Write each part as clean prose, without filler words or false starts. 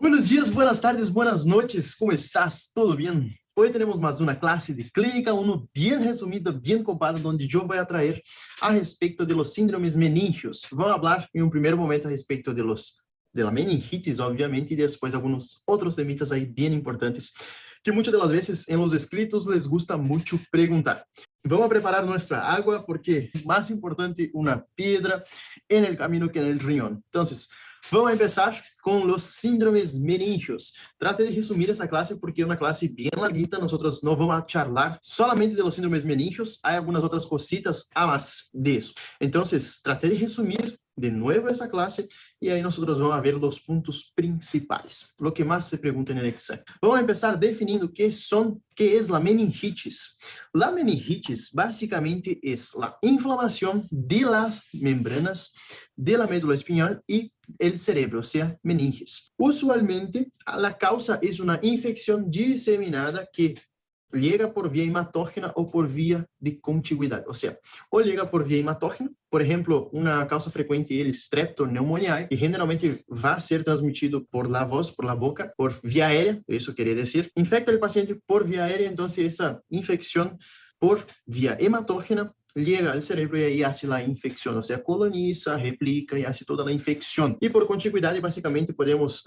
Buenos días, buenas tardes, buenas noches, ¿cómo estás? ¿Todo bien? Hoy tenemos más una clase de clínica 1 bien resumida, bien copada, donde yo voy a traer a respecto de los síndromes meningios. Vamos a hablar en un primer momento a respecto de la meningitis, obviamente, y después algunos otros temitas ahí bien importantes que muchas de las veces en los escritos les gusta mucho preguntar. Vamos a preparar nuestra agua porque más importante una piedra en el camino que en el riñón. Entonces, vamos a empezar con los síndromes meningios. Trate de resumir esa clase porque es una clase bien larguita. Nosotros no vamos a charlar solamente de los síndromes meningios. Hay algunas otras cositas a más de eso. Entonces, trate de resumir de nuevo esa clase y ahí nosotros vamos a ver los puntos principales, lo que más se pregunta en el examen. Vamos a empezar definiendo qué es la meningitis. La meningitis básicamente es la inflamación de las membranas de la médula espinhal y el cerebro, o sea, meninges. Usualmente, la causa es una infección diseminada que llega por vía hematógena o por vía de contigüidad, o sea, o llega por vía hematógena, por ejemplo, una causa frecuente es el streptoneumoniae, que generalmente va a ser transmitido por la voz, por la boca, por vía aérea, eso quiere decir, infecta el paciente por vía aérea, entonces esa infección por vía hematógena llega al cerebro y ahí hace la infección, o sea, coloniza, replica y hace toda la infección. Y por contigüidad, básicamente podemos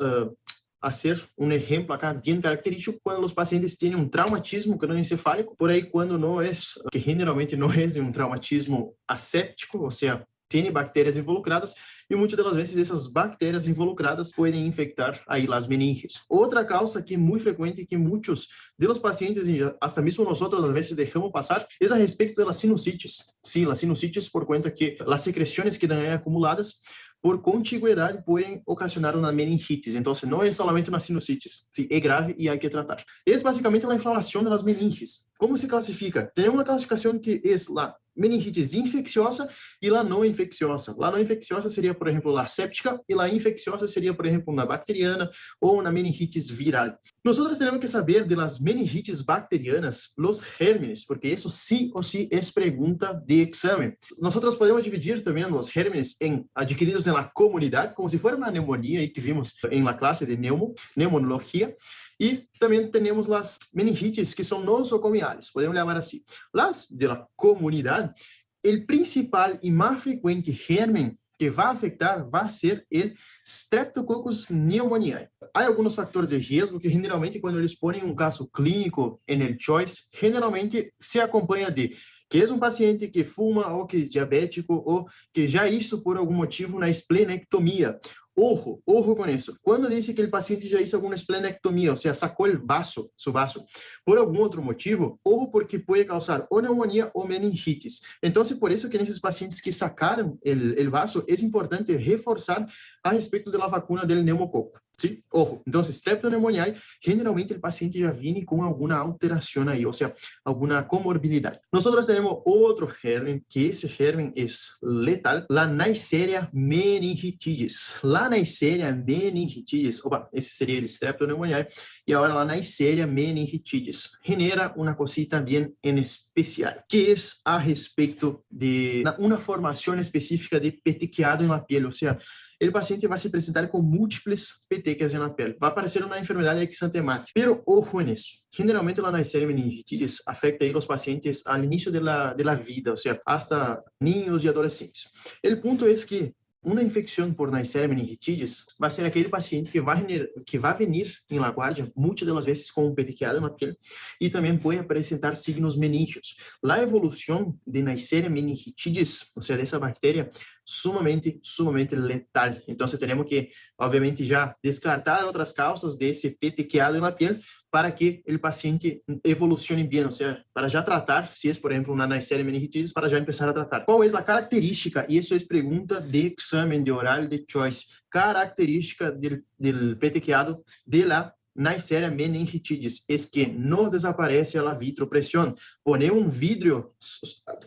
hacer un ejemplo acá bien característico cuando los pacientes tienen un traumatismo craneoencefálico, por ahí cuando no es, que generalmente no es un traumatismo aséptico, o sea, tiene bacterias involucradas y muchas de las veces esas bacterias involucradas pueden infectar ahí las meninges. Otra causa que es muy frecuente y que muchos de los pacientes y hasta mismo nosotros a veces dejamos pasar es a respecto de las sinusitis. Sí, las sinusitis por cuenta que las secreciones quedan ahí acumuladas por contigüidad pueden ocasionar una meningitis. Entonces, no es solamente una sinusitis, sí, es grave y hay que tratar. Es básicamente la inflamación de las meninges. ¿Cómo se clasifica? Tenemos una clasificación que es la meningitis infecciosa y la no infecciosa. La no infecciosa sería, por ejemplo, la séptica y la infecciosa sería, por ejemplo, una bacteriana o una meningitis viral. Nosotros tenemos que saber de las meningitis bacterianas, los gérmenes, porque eso sí o sí es pregunta de examen. Nosotros podemos dividir también los gérmenes adquiridos en la comunidad, como si fuera una neumonía que vimos en la clase de neumonología. Y también tenemos las meningitis que son nosocomiales, podemos llamar así. Las de la comunidad, el principal y más frecuente germen que va a afectar va a ser el Streptococcus pneumoniae. Hay algunos factores de riesgo que generalmente cuando eles ponen un caso clínico en el choice, generalmente se acompaña de que es un paciente que fuma ou que es diabético ou que já hizo por algum motivo una esplenectomia. Ojo con eso. Cuando dice que el paciente ya hizo alguna esplenectomia, o sea, sacó el vaso, su vaso, por algún otro motivo, ojo porque puede causar o neumonía o meningitis. Entonces, por eso que en esos pacientes que sacaron el vaso, es importante reforzar a respecto de la vacuna del neumococo. ¿Sí? Ojo. Entonces, streptoneumoniae, generalmente el paciente ya viene con alguna alteración ahí, o sea, alguna comorbilidad. Nosotros tenemos otro germen, que ese germen es letal, la Neisseria meningitidis. La Neisseria meningitidis, opa, esse seria el streptoneumoniae, y ahora la Neisseria meningitidis genera una cosita bien en especial, que es a respecto de una formación específica de petequiado en la piel, o sea, el paciente vai se apresentar com múltiples petequias na pele. Vai aparecer uma enfermidade exantemática. Pero ojo en eso. Generalmente la Neisseria meningitidis afecta a los pacientes al inicio de la vida, o sea, hasta niños y adolescentes. El punto es que uma infecção por Neisseria meningitidis vai ser aquele paciente que vai venir em la guardia muitas das vezes com um petequiado na pele e também pode apresentar signos meníngeos. A evolução de Neisseria meningitidis, ou seja, dessa bactéria, sumamente letal. Então, temos que, obviamente, já descartar outras causas desse petequiado na pele para que o paciente evolucione bem, ou seja, para já tratar, se é, por exemplo, uma Neisseria meningitidis, para já começar a tratar. Qual é a característica? E isso é pergunta de exame de oral de choice. Característica do petequiado de la Neisseria meningitidis es que no desaparece a la vitropresión. Poner un vidrio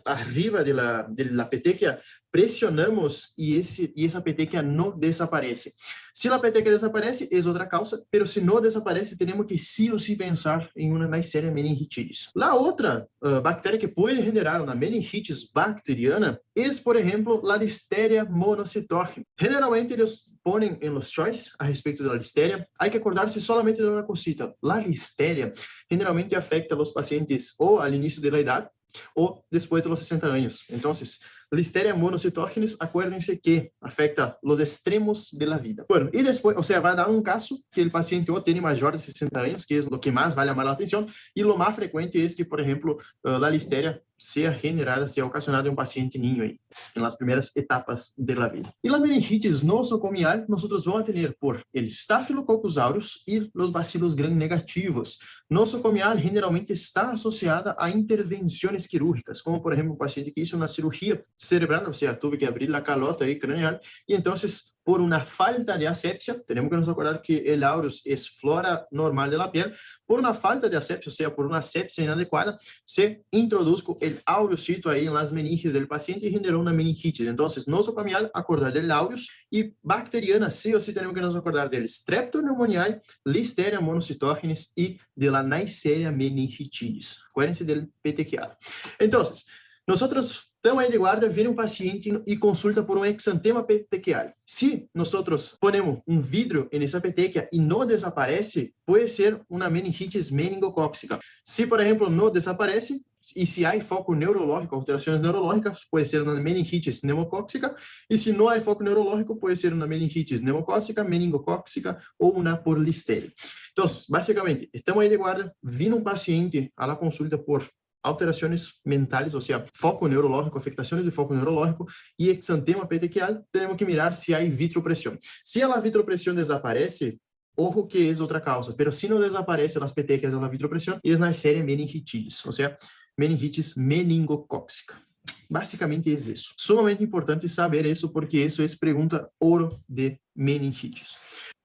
arriba de la petequia, presionamos y esa petequia no desaparece. Si la petequia desaparece, es otra causa, pero si no desaparece, tenemos que sí o sí pensar en una Neisseria meningitidis. La otra bacteria que puede generar una meningitis bacteriana es, por ejemplo, la Listeria monocytogenes. Generalmente, ponen en los choice a respecto de la listeria, hay que acordarse solamente de una cosita. La listeria generalmente afecta a los pacientes o al inicio de la edad o después de los 60 años. Entonces, Listeria monocitógenes, acuérdense que afecta los extremos de la vida. Bueno, y después, o sea, va a dar un caso que el paciente o tiene mayor de 60 años, que es lo que más va a llamar la atención, y lo más frecuente es que, por ejemplo, la listeria sea generada, sea ocasionada en un paciente niño ahí, en las primeras etapas de la vida. Y la meningitis nosocomial, nosotros vamos a tener por el Staphylococcus aureus y los bacilos gram negativos. Nosocomial generalmente está asociada a intervenciones quirúrgicas, como por ejemplo un paciente que hizo una cirugía cerebral, o sea, tuve que abrir la calota ahí craneal, y entonces por una falta de asepsia, tenemos que nos acordar que el aureus es flora normal de la piel, por una falta de asepsia, o sea, por una asepsia inadecuada, se introdujo el aureusito ahí en las meninges del paciente y generó una meningitis. Entonces, nosocomial, acordar del aureus, y bacteriana, sí o sí tenemos que nos acordar del Streptoneumoniae, Listeria monocitógenes y de la Neisseria meningitidis. Acuérdense del petequial. Entonces, nosotros estamos ahí de guarda, viene un paciente y consulta por un exantema petequial. Si nosotros ponemos un vidrio en esa petequia y no desaparece, puede ser una meningitis meningocóxica. Si, por ejemplo, no desaparece, y si hay foco neurológico, alteraciones neurológicas, puede ser una meningitis neumocóxica, y si no hay foco neurológico, puede ser una meningitis neumocóxica, meningocóxica o una por listeria. Entonces, básicamente, estamos ahí de guarda, vino un paciente a la consulta por alterações mentais, ou seja, foco neurológico, afectações de foco neurológico e exantema petequial, temos que mirar se há vitropressão. Se a vitropressão desaparece, ojo que é outra causa, mas se não desaparece as petequias da vitropressão, é na série meningitis, ou seja, meningitis meningocóxica. Basicamente é isso. Sumamente importante saber isso, porque isso é pergunta ouro de meningitis.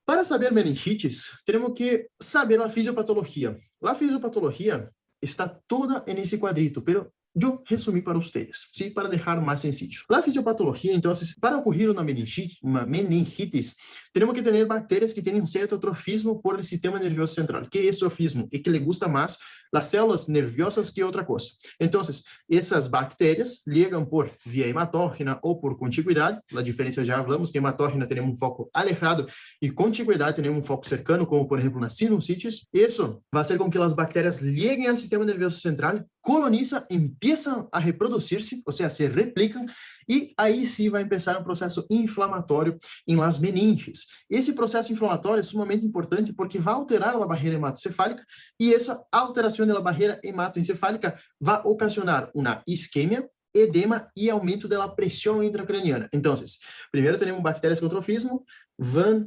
Para saber meningitis, temos que saber a fisiopatologia. A fisiopatologia está toda en ese cuadrito, pero yo resumí para ustedes, ¿sí? Para dejar más sencillo. La fisiopatología, entonces, para ocurrir una meningitis, tenemos que tener bacterias que tienen un cierto trofismo por el sistema nervioso central. ¿Qué es trofismo? Es que le gusta más las células nerviosas que otra cosa. Entonces, esas bacterias llegan por vía hematógena o por contiguidad. La diferencia ya hablamos que hematógena tenemos un foco alejado y contiguidad tenemos un foco cercano, como por ejemplo una sinusitis. Eso va a hacer con que las bacterias lleguen al sistema nervioso central, colonizan, empiezan a reproducirse, o sea, se replican, e aí sim vai começar um processo inflamatório em las meninges. Esse processo inflamatório é sumamente importante porque vai alterar a barreira hematoencefálica e essa alteração da barreira hematoencefálica vai ocasionar uma isquemia, edema e aumento da pressão intracraniana. Então, primeiro temos bactérias com trofismo,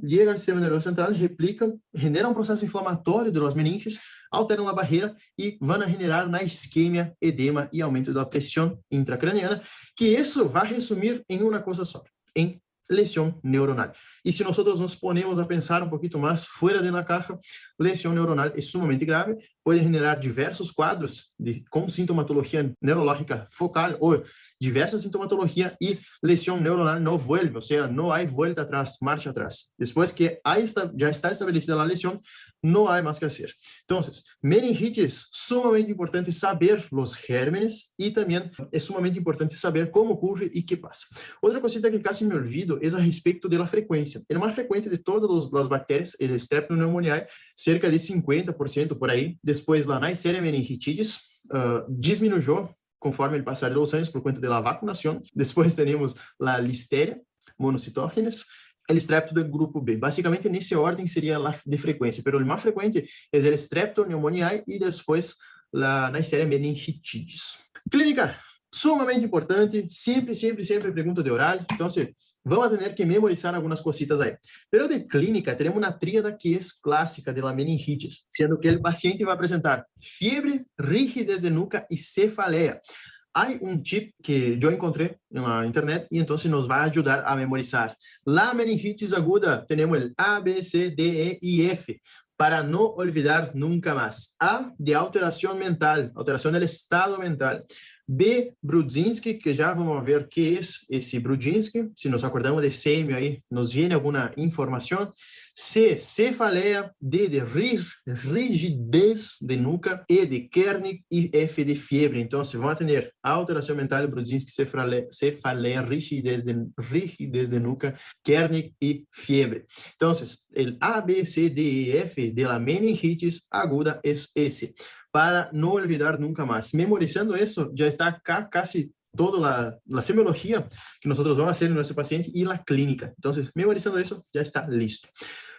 chegam ao sistema nervoso central, replicam, generam um processo inflamatório das meninges, alteram a barreira e vão generar uma isquemia, edema e aumento da pressão intracraniana, que isso vai resumir em uma coisa só, em lesión neuronal. Y si nosotros nos ponemos a pensar un poquito más fuera de la caja, lesión neuronal es sumamente grave, puede generar diversos cuadros con sintomatología neurológica focal o diversa sintomatología y lesión neuronal no vuelve, o sea, no hay vuelta atrás, marcha atrás. Después que ya está establecida la lesión, no hay más que hacer. Entonces, meningitis, sumamente importante saber los gérmenes y también es sumamente importante saber cómo ocurre y qué pasa. Otra cosita que casi me olvido es a respecto de la frecuencia. El más frecuente de todas las bacterias, el Streptoneumoniae, cerca de 50% por ahí. Después la Neisseria meningitidis disminuyó conforme el pasar de los años por cuenta de la vacunación. Después tenemos la Listeria monocitógenes, el Strepto del grupo B. Básicamente, en esa orden sería la de frecuencia, pero el más frecuente es el Streptoneumoniae y después la Neisseria meningitidis. Clínica, sumamente importante, siempre pregunta de oral, entonces vamos a tener que memorizar algunas cositas ahí. Pero de clínica, tenemos una tríada que es clásica de la meningitis, siendo que el paciente va a presentar fiebre, rigidez de nuca y cefalea. Hay un chip que yo encontré en la internet y entonces nos va a ayudar a memorizar. La meningitis aguda, tenemos el A, B, C, D, E y F, para no olvidar nunca más. A, de alteración mental, alteración del estado mental. B, Brudzinski, que já vamos ver o que é esse Brudzinski. Se nos acordamos de sêmio aí, nos vem alguma informação. C, cefaleia. D, de rigidez de nuca. E, de Kernig. E F, de fiebre. Então, se vão ter alteração mental, Brudzinski, cefaleia, rigidez de nuca, Kernig e fiebre. Então, o A, B, C, D e F de la meningitis aguda é esse. Para não olvidar nunca mais. Memorizando isso, já está acá casi toda a semiologia que nós vamos fazer no nosso paciente e a clínica. Então, memorizando isso, já está listo.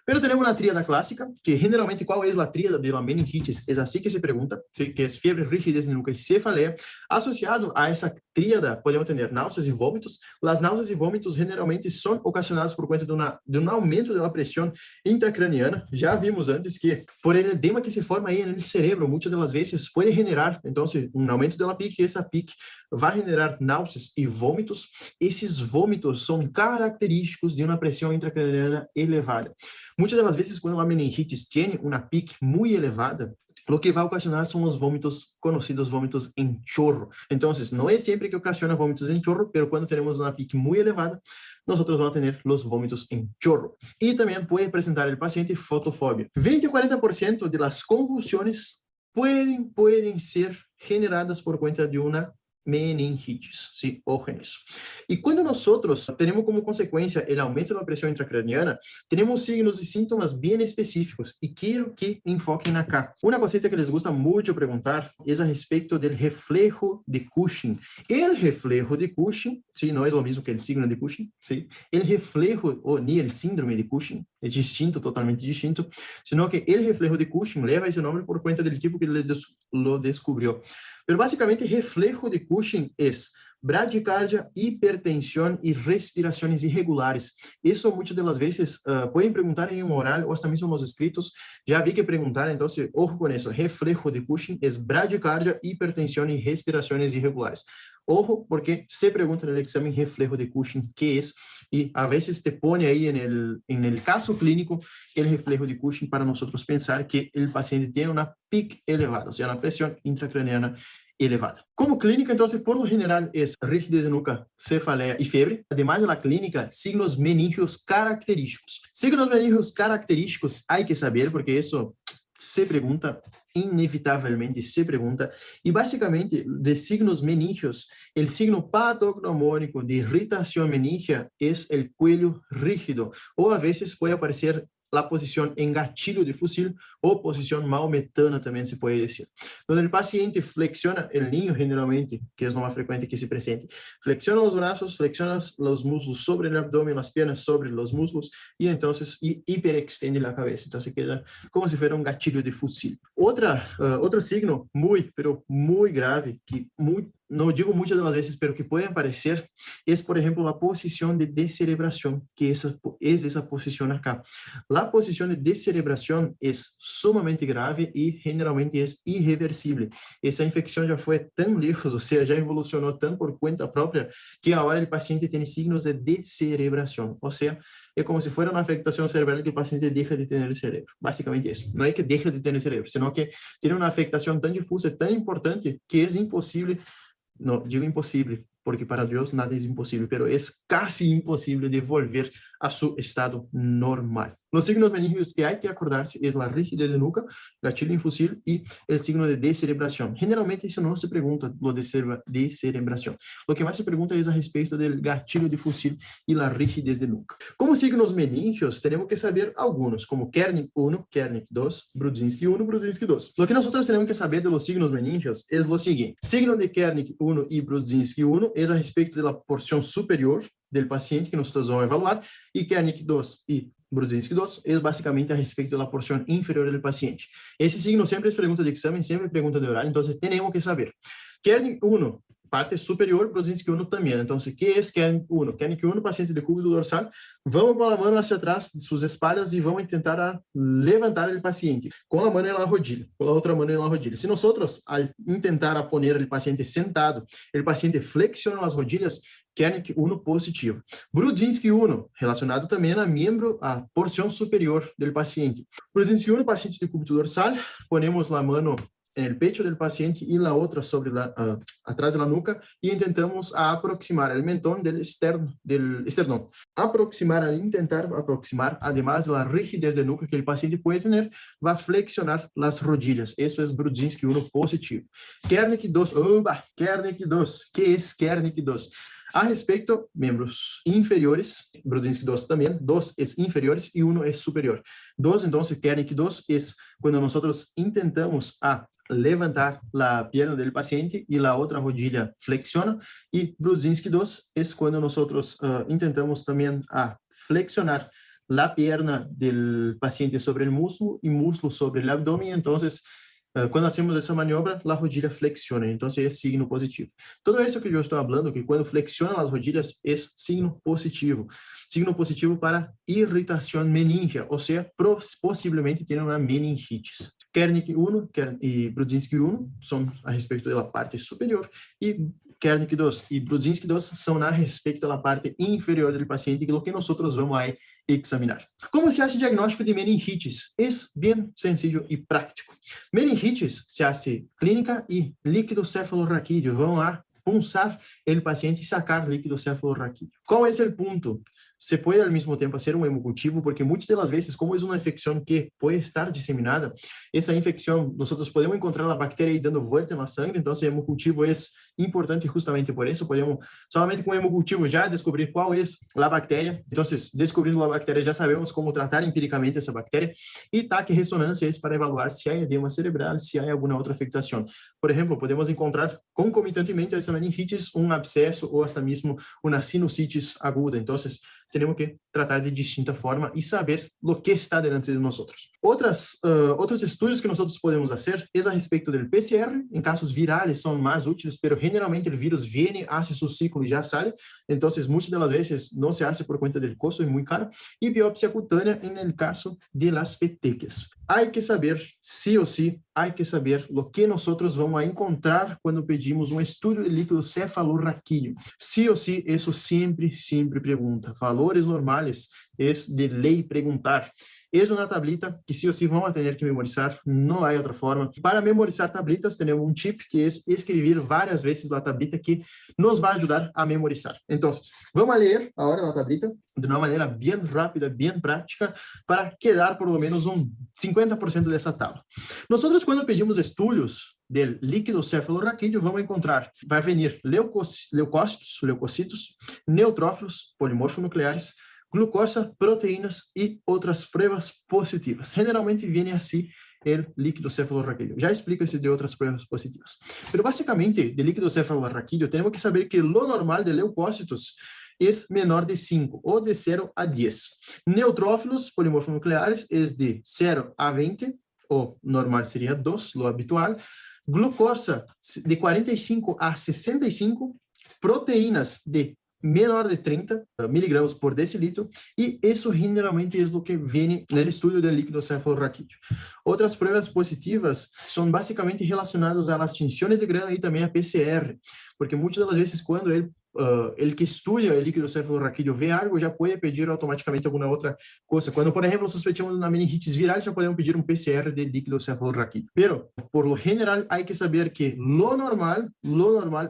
Pero tenemos una tríada clásica, que generalmente, ¿cuál es la tríada de la meningitis? Es así que se pregunta, ¿sí? Que es fiebre, rigidez de nuca y cefalea. Asociado a esa tríada, podemos tener náuseas y vómitos. Las náuseas y vómitos generalmente son ocasionadas por cuenta de un aumento de la presión intracraniana. Ya vimos antes que por el edema que se forma ahí en el cerebro, muchas de las veces puede generar, entonces, un aumento de la PIC, y esa PIC va a generar náuseas y vómitos. Esses vômitos são característicos de uma pressão intracraniana elevada. Muitas das vezes, quando a meningitis tem uma PIC muito elevada, o que vai ocasionar são os vômitos conhecidos vômitos em chorro. Então, não é sempre que ocasiona vômitos em chorro, mas quando temos uma PIC muito elevada, nós vamos ter os vômitos em chorro. E também pode apresentar o paciente fotofobia. 20 a 40% das convulsões podem ser generadas por conta de uma meningitis, ¿sí? Ojo en eso. Y cuando nosotros tenemos como consecuencia el aumento de la presión intracraniana, tenemos signos y síntomas bien específicos y quiero que enfoquen acá. Una cosita que les gusta mucho preguntar es a respecto del reflejo de Cushing. El reflejo de Cushing, ¿sí? No es lo mismo que el signo de Cushing, ¿sí? El reflejo, o ni el síndrome de Cushing, es distinto, totalmente distinto, sino que el reflejo de Cushing lleva ese nombre por cuenta del tipo que lo descubrió. Pero básicamente, reflejo de Cushing es bradicardia, hipertensión y respiraciones irregulares. Eso muchas de las veces pueden preguntar en un oral o hasta mismo en los escritos. Ya vi que preguntar, entonces, ojo con eso. Reflejo de Cushing es bradicardia, hipertensión y respiraciones irregulares. Ojo, porque se pregunta en el examen reflejo de Cushing qué es, y a veces te pone ahí en el caso clínico el reflejo de Cushing para nosotros pensar que el paciente tiene una PIC elevada, o sea, una presión intracraniana elevada. Como clínica, entonces, por lo general es rigidez de nuca, cefalea y fiebre. Además de la clínica, signos meningios característicos. Signos meningios característicos hay que saber, porque eso se pregunta, inevitavelmente se pregunta, y básicamente de signos meningios, el signo patognomónico de irritación meningia es el cuello rígido, o a veces puede aparecer la posición en gatillo de fusil o posición maometana también se puede decir. Donde el paciente flexiona el niño generalmente, que es lo más frecuente que se presente, flexiona los brazos, flexiona los muslos sobre el abdomen, las piernas sobre los muslos y entonces hiperextiende la cabeza. Entonces queda como si fuera un gatillo de fusil. Otro signo muy, pero muy grave, que no digo muchas de las veces, pero que puede aparecer, es, por ejemplo, la posición de descerebración, que es esa posición acá. La posición de descerebración es sumamente grave y generalmente es irreversible. Esa infección ya fue tan lejos, o sea, ya evolucionó tan por cuenta propia, que ahora el paciente tiene signos de descerebración. O sea, es como si fuera una afectación cerebral que el paciente deja de tener el cerebro. Básicamente eso. No es que deja de tener el cerebro, sino que tiene una afectación tan difusa, tan importante, que es imposible. No, digo imposible, porque para Dios nada es imposible, pero es casi imposible de volver a su estado normal. Los signos meningios que hay que acordarse es la rigidez de nuca, gatillo en fusil y el signo de descerebración. Generalmente eso no se pregunta, lo de descerebración. Lo que más se pregunta es a respecto del gatillo de fusil y la rigidez de nuca. Como signos meningios, tenemos que saber algunos, como Kernig 1, Kernig 2, Brudzinski 1, Brudzinski 2. Lo que nosotros tenemos que saber de los signos meningios es lo siguiente. Signo de Kernig 1 y Brudzinski 1 es a respecto de la porción superior del paciente que nosotros vamos a evaluar, y Kernig 2 y Brudzinski 2 es básicamente a respecto de la porción inferior del paciente. Ese signo siempre es pregunta de examen, siempre es pregunta de oral, entonces tenemos que saber. Kernig 1, parte superior, Brudzinski 1 también. Entonces, ¿qué es Kernig 1? Kernig 1, paciente de cúbito dorsal, vamos con la mano hacia atrás de sus espaldas y vamos a intentar levantar el paciente con la mano en la rodilla, con la otra mano en la rodilla. Si nosotros, al intentar poner el paciente sentado, el paciente flexiona las rodillas, Kernig 1 positivo. Brudzinski 1, relacionado também a a porção superior do paciente. Brudzinski 1, paciente de cúbito dorsal, ponemos a mão en el pecho del paciente y la otra sobre atrás de la nuca y intentamos aproximar el mentón del esternón. Al intentar aproximar, además de la rigidez de nuca que el paciente puede tener, va a flexionar las rodillas. Eso es Brudzinski 1 positivo. Kernicke 2, Kernicke 2. ¿Qué es Kernicke 2? A respecto, miembros inferiores, Brudzinski 2 también, 2 es inferiores y 1 es superior. 2, entonces, Kernicke 2 es cuando nosotros intentamos levantar la pierna del paciente y la otra rodilla flexiona, y Brudzinski 2 es cuando nosotros intentamos también flexionar la pierna del paciente sobre el muslo y muslo sobre el abdomen. Entonces, cuando hacemos essa maniobra, a rodilha flexiona, então é signo positivo. Tudo isso que eu estou falando, que quando flexiona as rodilhas, é signo positivo. Signo positivo para irritação meningea, ou seja, possivelmente tem uma meningite. Kernicke 1 e Brudzinski 1 são a respeito da parte superior, e Kernicke 2 e Brudzinski 2 são a respeito da parte inferior do paciente, que é o que nós vamos aí examinar. Como se hace diagnóstico de meningitis? É bem sencillo e prático. Meningitis se hace clínica e líquido cefalorraquídeo. Vamos lá punzar o paciente e sacar líquido cefalorraquídeo. Qual é o ponto? Se pode ao mesmo tempo ser um hemocultivo, porque muitas das vezes, como é uma infecção que pode estar disseminada, essa infecção, nós podemos encontrar a bactéria aí dando volta na sangue, então o hemocultivo é importante justamente por isso. Podemos, somente com o hemocultivo, já descobrir qual é a bactéria. Então, descobrindo a bactéria, já sabemos como tratar empiricamente essa bactéria. E TAC ressonância é para avaliar se há edema cerebral, se há alguma outra afectação. Por exemplo, podemos encontrar concomitantemente a essa meningitis um abscesso ou até mesmo uma sinusitis aguda. Então, temos que tratar de distinta forma e saber o que está diante de nós. Outros estudos que nós podemos fazer é a respeito do PCR. Em casos virais são mais úteis, mas generalmente o vírus vem, hace seu ciclo e já sai. Então, muitas das vezes não se hace por conta do custo, é muito caro. E biópsia cutânea no caso de las petequias. Há que saber, sí ou sí, há que saber o que nós vamos encontrar quando pedimos um estudo de líquido cefalorraquídeo. Sí ou sí, isso sempre pergunta. Valores normais é de lei perguntar. É uma tablita que sí ou sí vamos ter que memorizar, não há outra forma. Para memorizar tablitas, temos um chip que é escrever várias vezes a tablita que nos vai ajudar a memorizar. Então, vamos ler agora a tablita de uma maneira bem rápida, bem prática, para quedar por lo menos 50% dessa tabla. Nós, quando pedimos estudos del líquido cefalorraquídeo, vamos encontrar, vai vir leucócitos, neutrófilos, polimorfonucleares, glucosa, proteínas e outras pruebas positivas. Generalmente vem assim o líquido cefalorraquídeo. Já explico isso de outras pruebas positivas. Mas, basicamente, de líquido cefalorraquídeo, temos que saber que o normal de leucócitos é menor de 5, ou de 0 a 10. Neutrófilos, polimorfonucleares, é de 0 a 20, o normal seria 2, o habitual. Glucosa, de 45 a 65. Proteínas, de menor de 30 miligramas por decilitro, e isso generalmente é o que vem no estudo do líquido cefalorraquídeo. Outras provas positivas são basicamente relacionadas às tinções de grana e também a PCR, porque muitas das vezes quando ele que estuda o líquido cefalorraquídeo vê algo, já pode pedir automaticamente alguma outra coisa. Quando, por exemplo, suspeitamos uma meningitis viral, já podemos pedir um PCR de líquido cefalorraquídeo. Pero, por lo general, há que saber que lo normal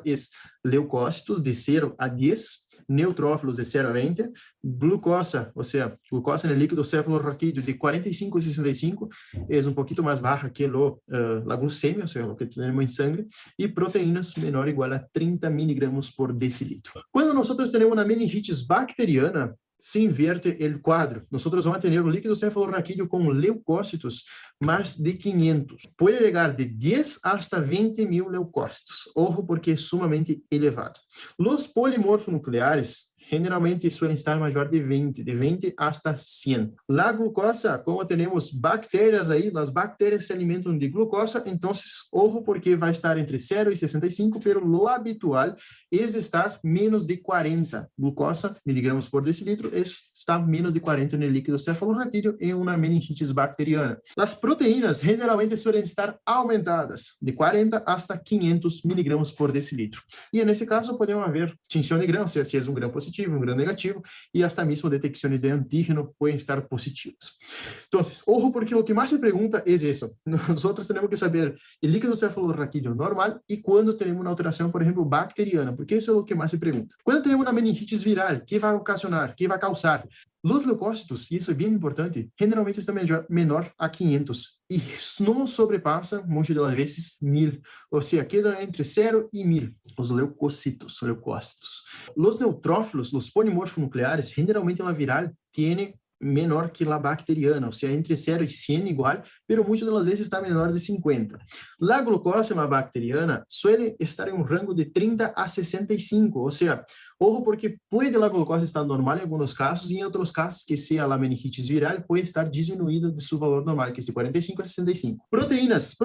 é leucócitos de 0 a 10, neutrófilos de 0 a 20, glucosa, ou seja, glucosa no líquido cefalorraquídeo de 45 a 65, é um pouquinho mais baixa que a glucemia, ou seja, o que temos em sangue, e proteínas menor ou igual a 30 miligramas por decilitro. Quando nós temos uma meningitis bacteriana, se inverte o quadro. Nós vamos ter um líquido cefalorraquídeo com leucócitos mais de 500. Pode chegar de 10 hasta 20 mil leucócitos. Ojo, porque é sumamente elevado. Os polimorfonucleares generalmente suelen estar maior de 20 hasta 100. La glucosa, como temos bactérias aí, as bactérias se alimentam de glucosa, então, ojo, porque vai estar entre 0 e 65, pero lo habitual é estar menos de 40. Glucosa, miligramas por decilitro, está menos de 40 no líquido cefalorraquídeo em uma meningitis bacteriana. As proteínas generalmente suelen estar aumentadas, de 40 hasta 500 miligramas por decilitro. E nesse caso, podemos haver tinção de grão, se é um grão positivo, positivo, un gram negativo, y hasta mismo detecciones de antígeno pueden estar positivas. Entonces, ojo, porque lo que más se pregunta es eso. Nosotros tenemos que saber el líquido cefalorraquídeo normal y cuando tenemos una alteración, por ejemplo, bacteriana, porque eso es lo que más se pregunta. Cuando tenemos una meningitis viral, ¿qué va a ocasionar? ¿Qué va a causar? Los leucócitos, y eso es bien importante, generalmente están menor a 500 y no sobrepasan, muchas de las veces, 1000. O sea, quedan entre 0 y 1000 los leucocitos, leucócitos. Los neutrófilos, los polimorfonucleares, generalmente la viral tiene menor que la bacteriana, o sea, entre 0 y 100 igual, pero muchas de las veces está menor de 50. La glucosa en la bacteriana suele estar en un rango de 30 a 65, o sea, ojo porque puede la glucosa estar normal en algunos casos y en otros casos que sea la meningitis viral puede estar disminuida de su valor normal, que es de 45 a 65. Proteínas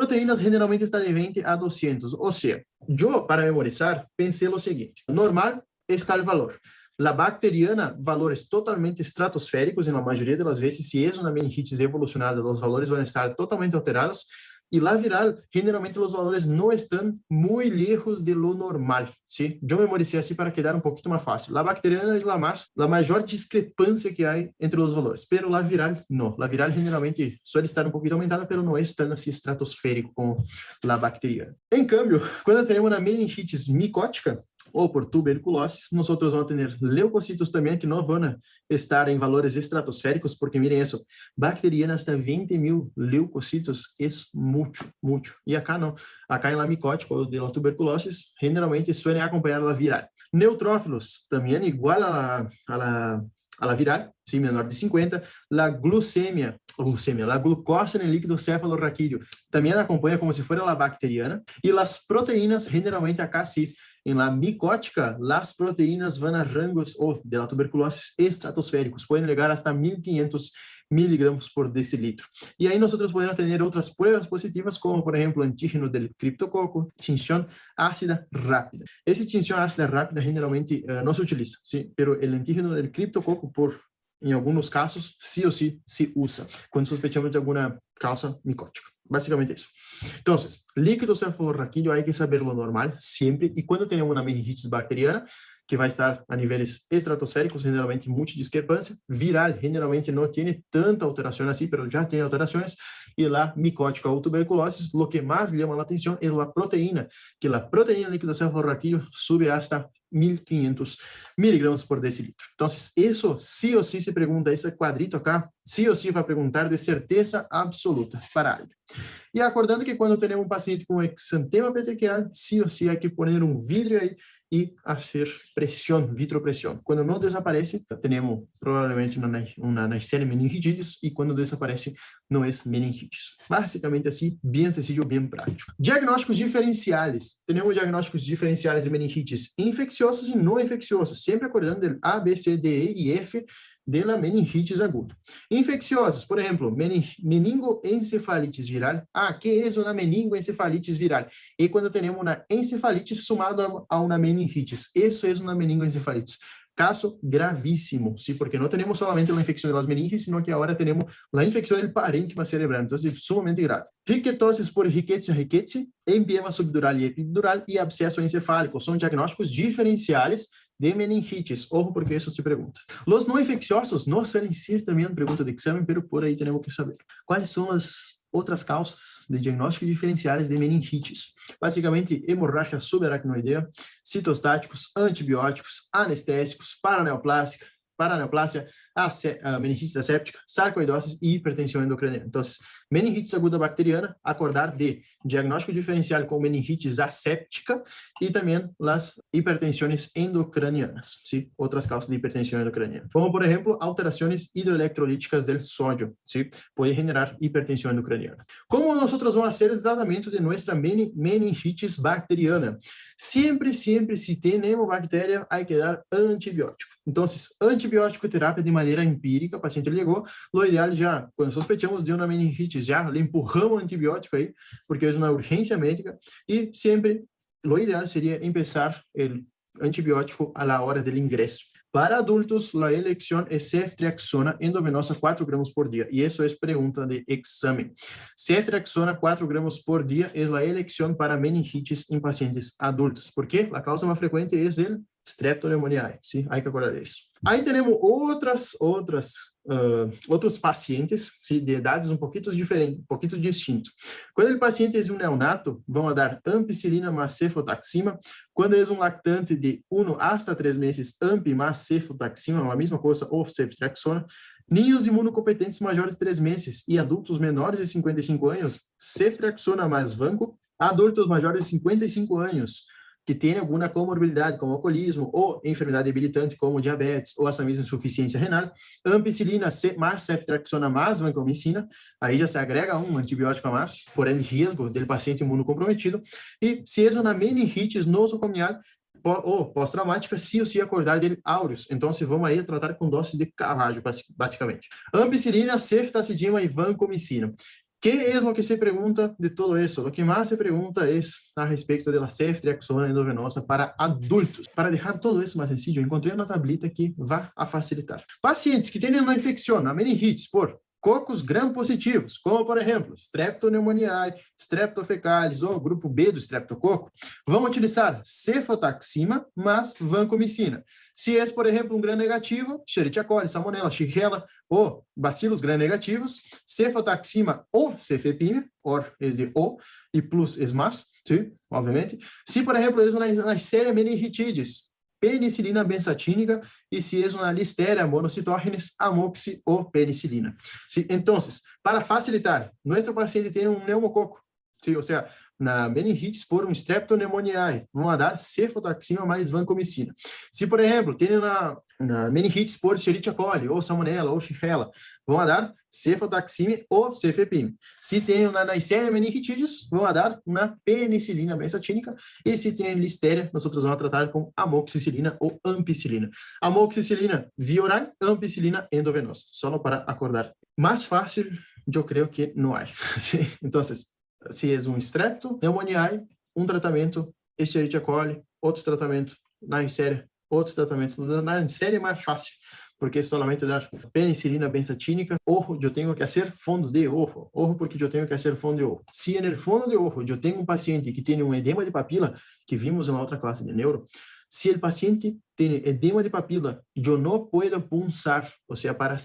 generalmente están de 20 a 200, o sea, yo para memorizar pensé lo siguiente, normal está el valor. La bacteriana, valores totalmente estratosféricos, en la mayoría de las veces, si es una meningitis evolucionada, los valores van a estar totalmente alterados. Y la viral, generalmente los valores no están muy lejos de lo normal, ¿sí? Yo memoricé así para quedar un poquito más fácil. La bacteriana es la mayor discrepancia que hay entre los valores, pero la viral no. La viral generalmente suele estar un poquito aumentada, pero no es tan así estratosférico como la bacteriana. En cambio, cuando tenemos una meningitis micótica, ou por tuberculose, nós vamos ter leucocitos também que não vão estar em valores estratosféricos, porque miren isso, bacteriana hasta 20.000 leucocitos é muito, muito. E acá não, acá em la micótica ou de la tuberculose, generalmente suelen acompanhar a viral. Neutrófilos, também igual a la viral, sim, menor de 50, la glucemia, la glucosa no líquido cefalorraquídeo, também acompanha como se fosse a bacteriana, e as proteínas, generalmente acá sim, en la micótica, las proteínas van a rangos de la tuberculosis estratosféricos, pueden llegar hasta 1500 miligramos por decilitro. Y ahí nosotros podemos tener otras pruebas positivas, como por ejemplo antígeno del criptococo, tinción ácida rápida. Esa tinción ácida rápida generalmente no se utiliza, ¿sí? Pero el antígeno del criptococo, en algunos casos, sí o sí se usa, cuando sospechamos de alguna causa micótica. Básicamente eso. Entonces, líquido cefalorraquídeo hay que saber lo normal siempre, y cuando tenemos una meningitis bacteriana, que vai estar a níveis estratosféricos, generalmente muita discrepância. Viral, generalmente não tem tanta alteração assim, mas já tem alterações. E lá, micótica ou tuberculose, o que mais chama a atenção é a proteína, que a proteína líquida cefalorraquídeo sube hasta 1500 miligramos por decilitro. Então, isso sí ou sí se pergunta, esse quadrito acá, sí ou sí vai perguntar de certeza absoluta para ele. E acordando que quando temos um paciente com exantema petequial, sí ou sí há que pôr um vidro aí e fazer pressão, vitropressão. Quando não desaparece, temos provavelmente uma Neisseria meningitis, e quando desaparece, não é meningitis. Basicamente assim, bem sencillo, bem prático. Diagnósticos diferenciais. Temos diagnósticos diferenciais de meningitis infecciosos e não infecciosos, sempre acordando do A, B, C, D, E e F de la meningitis aguda. Infecciosos, por exemplo, meningoencefalitis viral. ¿Qué es una meningoencefalitis viral? E quando temos uma encefalitis sumada a uma meningitis. Isso é uma meningoencefalitis. Caso gravíssimo, ¿sí? Porque no tenemos solamente la infección de las meninges, sino que ahora tenemos la infección del parénquima cerebral. Entonces, es sumamente grave. Riquetosis por Rickettsia rickettsii, empiema subdural e epidural e abscesso encefálico. São diagnósticos diferenciais de meningitis. Ojo, porque isso se pergunta. Los não infecciosos no suelen ser também uma pergunta de exame, pero por aí temos que saber. Quais são as outras causas de diagnóstico diferenciais de meningitis? Basicamente, hemorragia subaracnoidea, citostáticos, antibióticos, anestésicos, paraneoplásia, meningitis asséptica, sarcoidose e hipertensão endocraniana. Então, meningitis aguda bacteriana, acordar de diagnóstico diferencial com meningitis asséptica e também as hipertensões endocranianas, ¿sí? Outras causas de hipertensão endocraniana. Como, por exemplo, alterações hidroelectrolíticas do sódio, ¿sí? Pode generar hipertensão endocraniana. Como nós vamos fazer o tratamento de nossa meningitis bacteriana? Sempre, se tem bactéria, há que dar antibiótico. Então, antibiótico terapia de maneira empírica, o paciente ligou, o ideal já, quando sospechamos de uma meningitis, já lhe empurramos o antibiótico aí, porque é uma urgência médica, e sempre, o ideal seria começar o antibiótico a la hora do ingresso. Para adultos, a eleição é ceftriaxona endovenosa 4 gramas por dia. E isso é pergunta de exame. Ceftriaxona 4 gramas por dia é a eleição para meningitis em pacientes adultos. Por quê? A causa mais frequente é Streptoneumoniae, sim? Hay que acordar isso. Aí temos outros pacientes, sim, de idades um pouquinho diferentes, um pouquinho distintos. Quando o paciente é um neonato, vamos dar ampicilina mais cefotaxima. Quando é um lactante de 1 hasta 3 meses, ampi mais cefotaxima, a mesma coisa, ou ceftriaxona. Ninhos imunocompetentes maiores de 3 meses e adultos menores de 55 anos, ceftriaxona mais vanco. Adultos maiores de 55 anos, que tem alguma comorbidade, como alcoolismo, ou enfermidade debilitante, como diabetes, ou essa mesma insuficiência renal, ampicilina mais ceftriaxona mais vancomicina, aí já se agrega um antibiótico a mais, porém risco do paciente imunocomprometido, e se é uma meningitis nosocomial, ou pós-traumática, se ou se acordar dele áureos. Então, se vamos aí tratar com doses de Caravaggio, basicamente. Ampicilina, ceftazidima e vancomicina. ¿Qué es lo que se pregunta de todo eso? Lo que más se pregunta es a respecto de la ceftriaxona endovenosa para adultos. Para deixar todo isso mais sencillo, encontrei uma tablita que vai a facilitar. Pacientes que têm uma infecção, a meningites, por cocos gram-positivos, como, por exemplo, Streptoneumoniae, Streptofaecalis ou grupo B do Streptococo, vão utilizar cefotaxima mais vancomicina. Se é, por exemplo, um gram-negativo, Escherichia coli, Salmonella, Shigella ou bacilos gram-negativos, cefotaxima ou cefepime, or es de O, e plus es mais, sim, obviamente. Se, por exemplo, é na série meningitidis, penicilina benzatínica, e se é uma listeria monocytogenes, amoxi ou penicilina. ¿Sí? Entonces, para facilitar, nosso paciente tem um pneumococo, ¿sí? Ou seja, na meningitis por um streptoneumoniae, vamos dar cefotaxima mais vancomicina. Se, por exemplo, tem na meningitis por Escherichia coli, ou Salmonella, ou Shigella, vamos dar cefotaxime ou cefepime. Se tem na Neisseria meningitidis, vamos dar uma penicilina benzatínica. E se tem listeria, nós vamos tratar com amoxicilina ou ampicilina. Amoxicilina via oral, ampicilina endovenosa. Só para acordar. Mais fácil, eu creio que não há. Então, se é um strepto, pneumoniae, um tratamento, Escherichia coli, outro tratamento, Neisseria, outro tratamento. Na Neisseria é mais fácil, porque é solamente dar penicilina benzatínica. Ojo, eu tenho que fazer fundo de ojo. Ojo, porque eu tenho que fazer fundo de ojo. Se no fundo de ojo eu tenho um paciente que tem um edema de papila, que vimos em uma outra classe de neuro, se o paciente tem edema de papila, eu não posso punçar, ou seja, para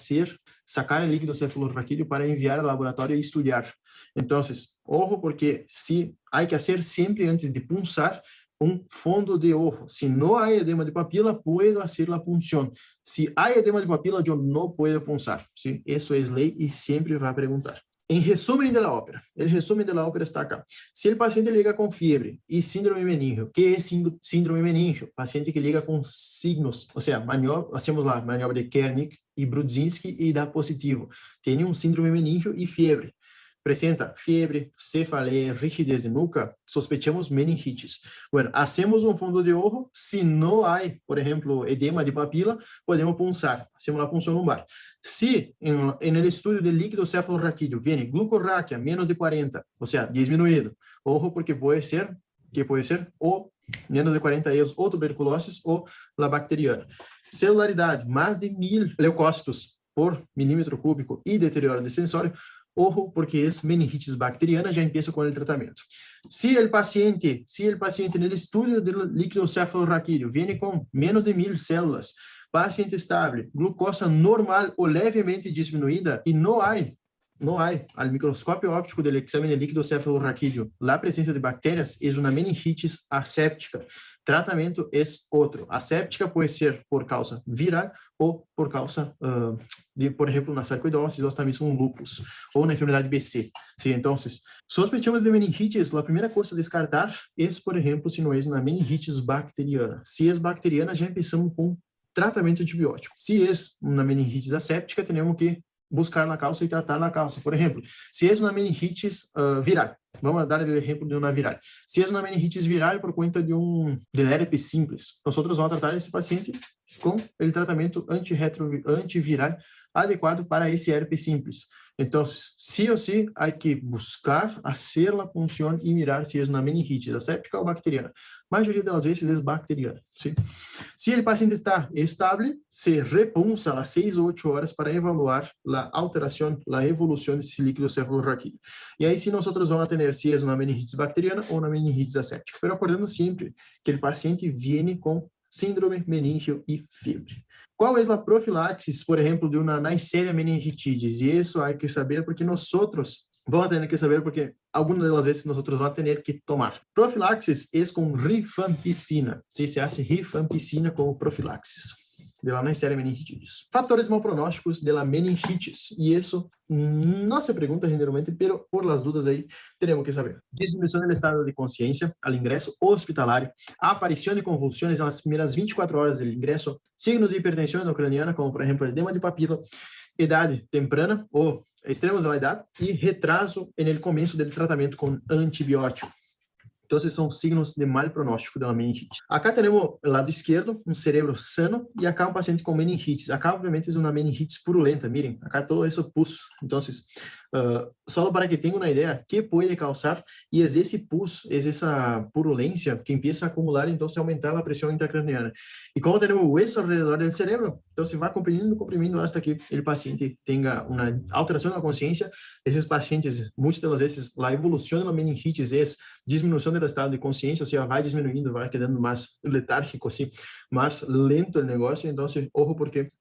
sacar o líquido cefalorraquídeo para enviar ao laboratório e estudar. Então, ojo, porque se há que fazer sempre antes de punçar um fundo de ojo. Se não há edema de papila, posso fazer a punção. Se há edema de papila, eu não posso punçar. ¿Sí? Isso é lei e sempre vai perguntar. Em resumo da ópera, o resumo da ópera está acá. Se o paciente liga com febre e síndrome meningio, que é síndrome meningio? Paciente que liga com signos, ou seja, hacemos lá maniobra de Kernik e Brudzinski e dá positivo. Tem um síndrome meningio e febre. Apresenta febre, cefaleia, rigidez de nuca, sospechamos meningitis. Bueno, hacemos um fundo de ojo, se não há, por exemplo, edema de papila, podemos punçar, hacemos a punção lumbar. Se no estudo de líquido cefalorraquídeo vem glucorráquia menos de 40, ou seja, diminuído, ojo porque pode ser ou menos de 40 anos, ou tuberculose, ou la bacteriana. Celularidade, mais de 1000 leucócitos por milímetro cúbico e deterioro de sensório, ojo, porque é meningitis bacteriana, já empieza com o tratamento. Se o paciente no estudo do líquido cefalorraquídeo vem com menos de 1000 células, paciente estável, glucosa normal ou levemente diminuída, e não há ao microscópio óptico do exame de líquido cefalorraquídeo a presença de bactérias, é uma meningitis asséptica. Tratamento é outro. Asséptica pode ser por causa viral ou por causa de, por exemplo, na sarcoidose, ou também um lúpus, ou na enfermidade BC. ¿Sí? Então, sospechamos de meningitis, a primeira coisa a descartar é, por exemplo, se não é uma meningitis bacteriana. Se é bacteriana, já começamos com tratamento antibiótico. Se é uma meningitis asséptica, temos que buscar na causa e tratar na causa. Por exemplo, se é uma meningitis viral, vamos dar o exemplo de uma viral. Se é uma meningitis viral por conta de herpes simples, nós vamos tratar esse paciente com o tratamento antiviral adequado para esse herpes simples. Então, sí ou sí, há que buscar fazer a punção e mirar se é uma meningite asséptica ou bacteriana. A maioria das vezes é bacteriana. ¿Sí? Se o paciente está estável, se repunça às 6 ou 8 horas para evaluar a alteração, a evolução desse líquido cefalorraquídeo. E aí, se nós vamos ter se é uma meningite bacteriana ou uma meningite asséptica. Mas acordando sempre que o paciente vem com síndrome, meningio y fiebre. ¿Cuál es la profilaxis, por ejemplo, de una Neisseria meningitidis? Y eso hay que saber porque nosotros vamos a tener que saber porque algunas de las veces nosotros vamos a tener que tomar. Profilaxis es con rifampicina. Sí, se hace rifampicina como profilaxis de la Neisseria meningitidis. Fatores mal pronósticos de la meningitis. Y eso no se pregunta generalmente, pero por las dudas ahí tenemos que saber. Disminuição do estado de consciência al ingresso hospitalário, a aparição de convulsões nas primeiras 24 horas do ingresso, signos de hipertensão endocraniana, como por exemplo edema de papila, idade temprana ou extremos da idade e retraso no começo do tratamento com antibiótico. Então, esses são signos de mal pronóstico da meningite. Acá temos o lado esquerdo, um cérebro sano, e acá um paciente com meningite. Acá, obviamente, é uma meningite purulenta. Miren, acá todo isso pus. Então, só para que tenham uma ideia, que pode causar, e é esse pus, é essa purulência que empieza a acumular, então, se aumentar a pressão intracraniana. E como temos o hueso alrededor do cérebro, então, se vai comprimindo, hasta que o paciente tenha uma alteração da consciência. Esses pacientes, muitas das vezes, a evolução da meningite é diminuição do estado de consciência, ou seja, vai diminuindo, vai quedando mais letárgico, assim, mais lento o negócio. Então, ojo, porque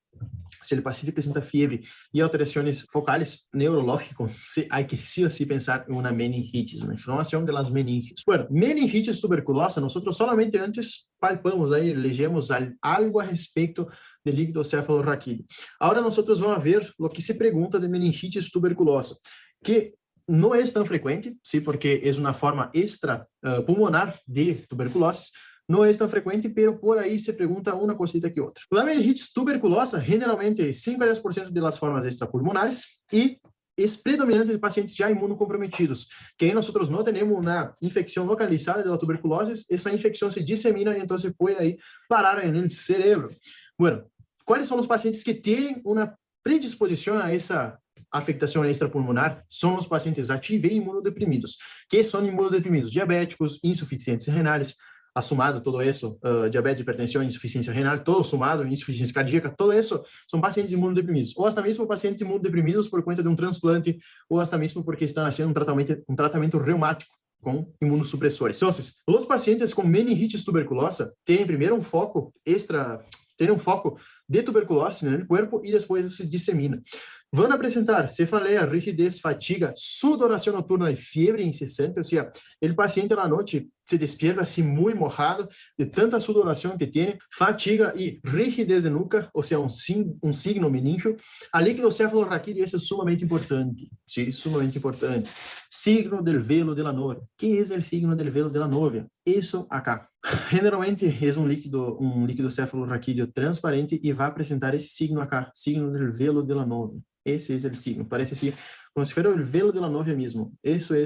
se o paciente apresenta fiebre e alterações focais neurológicas, há que sim ou sim pensar em uma meningitis, uma inflamação das meninges. Bueno, meningitis tuberculosa, nós solamente antes palpamos aí, legemos algo a respeito do líquido cefalorraquídeo. Agora nós vamos ver o que se pergunta de meningitis tuberculosa, que não é tão frequente, sim, porque é uma forma extrapulmonar de tuberculose. Não é tão frequente, pero por aí se pergunta uma cosita que outra. A meningitis tuberculosa, generalmente 5 a 10% das formas extrapulmonares e é predominante de pacientes já imunocomprometidos, que aí nós não temos uma infecção localizada da tuberculose, essa infecção se dissemina e então pode aí parar no cérebro. Bueno, quais são os pacientes que têm uma predisposição a essa afectação extrapulmonar? São os pacientes ativos e imunodeprimidos. Que são imunodeprimidos? Diabéticos, insuficientes renais, somado todo isso, diabetes, hipertensão, insuficiência renal, todo somado, insuficiência cardíaca, todo isso são pacientes imunodeprimidos, ou até mesmo pacientes imunodeprimidos por conta de um transplante, ou até mesmo porque estão fazendo um tratamento reumático com imunossupressores. Então, os pacientes com meningitis tuberculosa têm primeiro um foco de tuberculose no corpo e depois isso se dissemina. Vão apresentar cefaleia, rigidez, fatiga, sudoração noturna e fiebre incessante, ou seja, o paciente na noite se despierta assim muito mojado de tanta sudoração que tem, fatiga e rigidez de nuca, ou seja, um signo meningio. A líquido cefalorraquídeo, isso é sumamente importante, sim, sumamente importante. Signo del velo de la novia. Que é o signo del velo de la novia? Isso acá. Generalmente é um líquido cefalorraquídeo transparente e vai apresentar esse signo acá, signo del velo de la novia. Esse é o signo, parece assim, como se fosse o velo de la novia mesmo. Isso é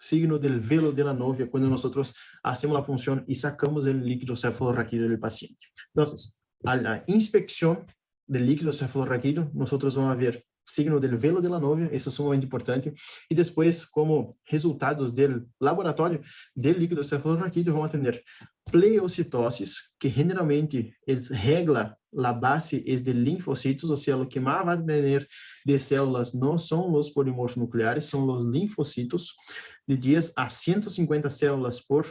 signo del velo de la novia, quando nós hacemos a punção e sacamos o líquido cefalorraquídeo do paciente. Então, a inspecção do líquido cefalorraquídeo, nós vamos ver signo del velo de la novia, isso é sumamente importante, e depois, como resultados do laboratório do líquido cefalorraquídeo, vamos atender pleocitoses, que generalmente regla a base é de linfocitos, ou seja, o que mais vai ter de células não são os polimorfos nucleares, são os linfocitos, de 10 a 150 células por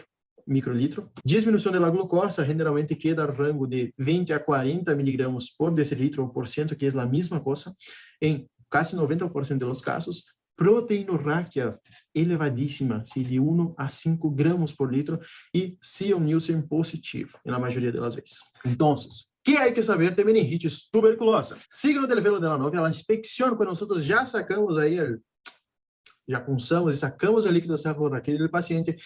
microlitro. Disminuição da glucosa generalmente queda ao rango de 20 a 40 miligramas por decilitro ou por cento, que é a mesma coisa, em quase 90% dos casos. Proteinorraquia elevadíssima, de 1 a 5 gramas por litro, e Nielsen positivo, na maioria das vezes. Então, que há que saber de meningitis tuberculosa? Signo del velo de la novia, a inspecção, quando nós já sacamos aí, já punçamos e sacamos o líquido cefalorraquídeo do paciente,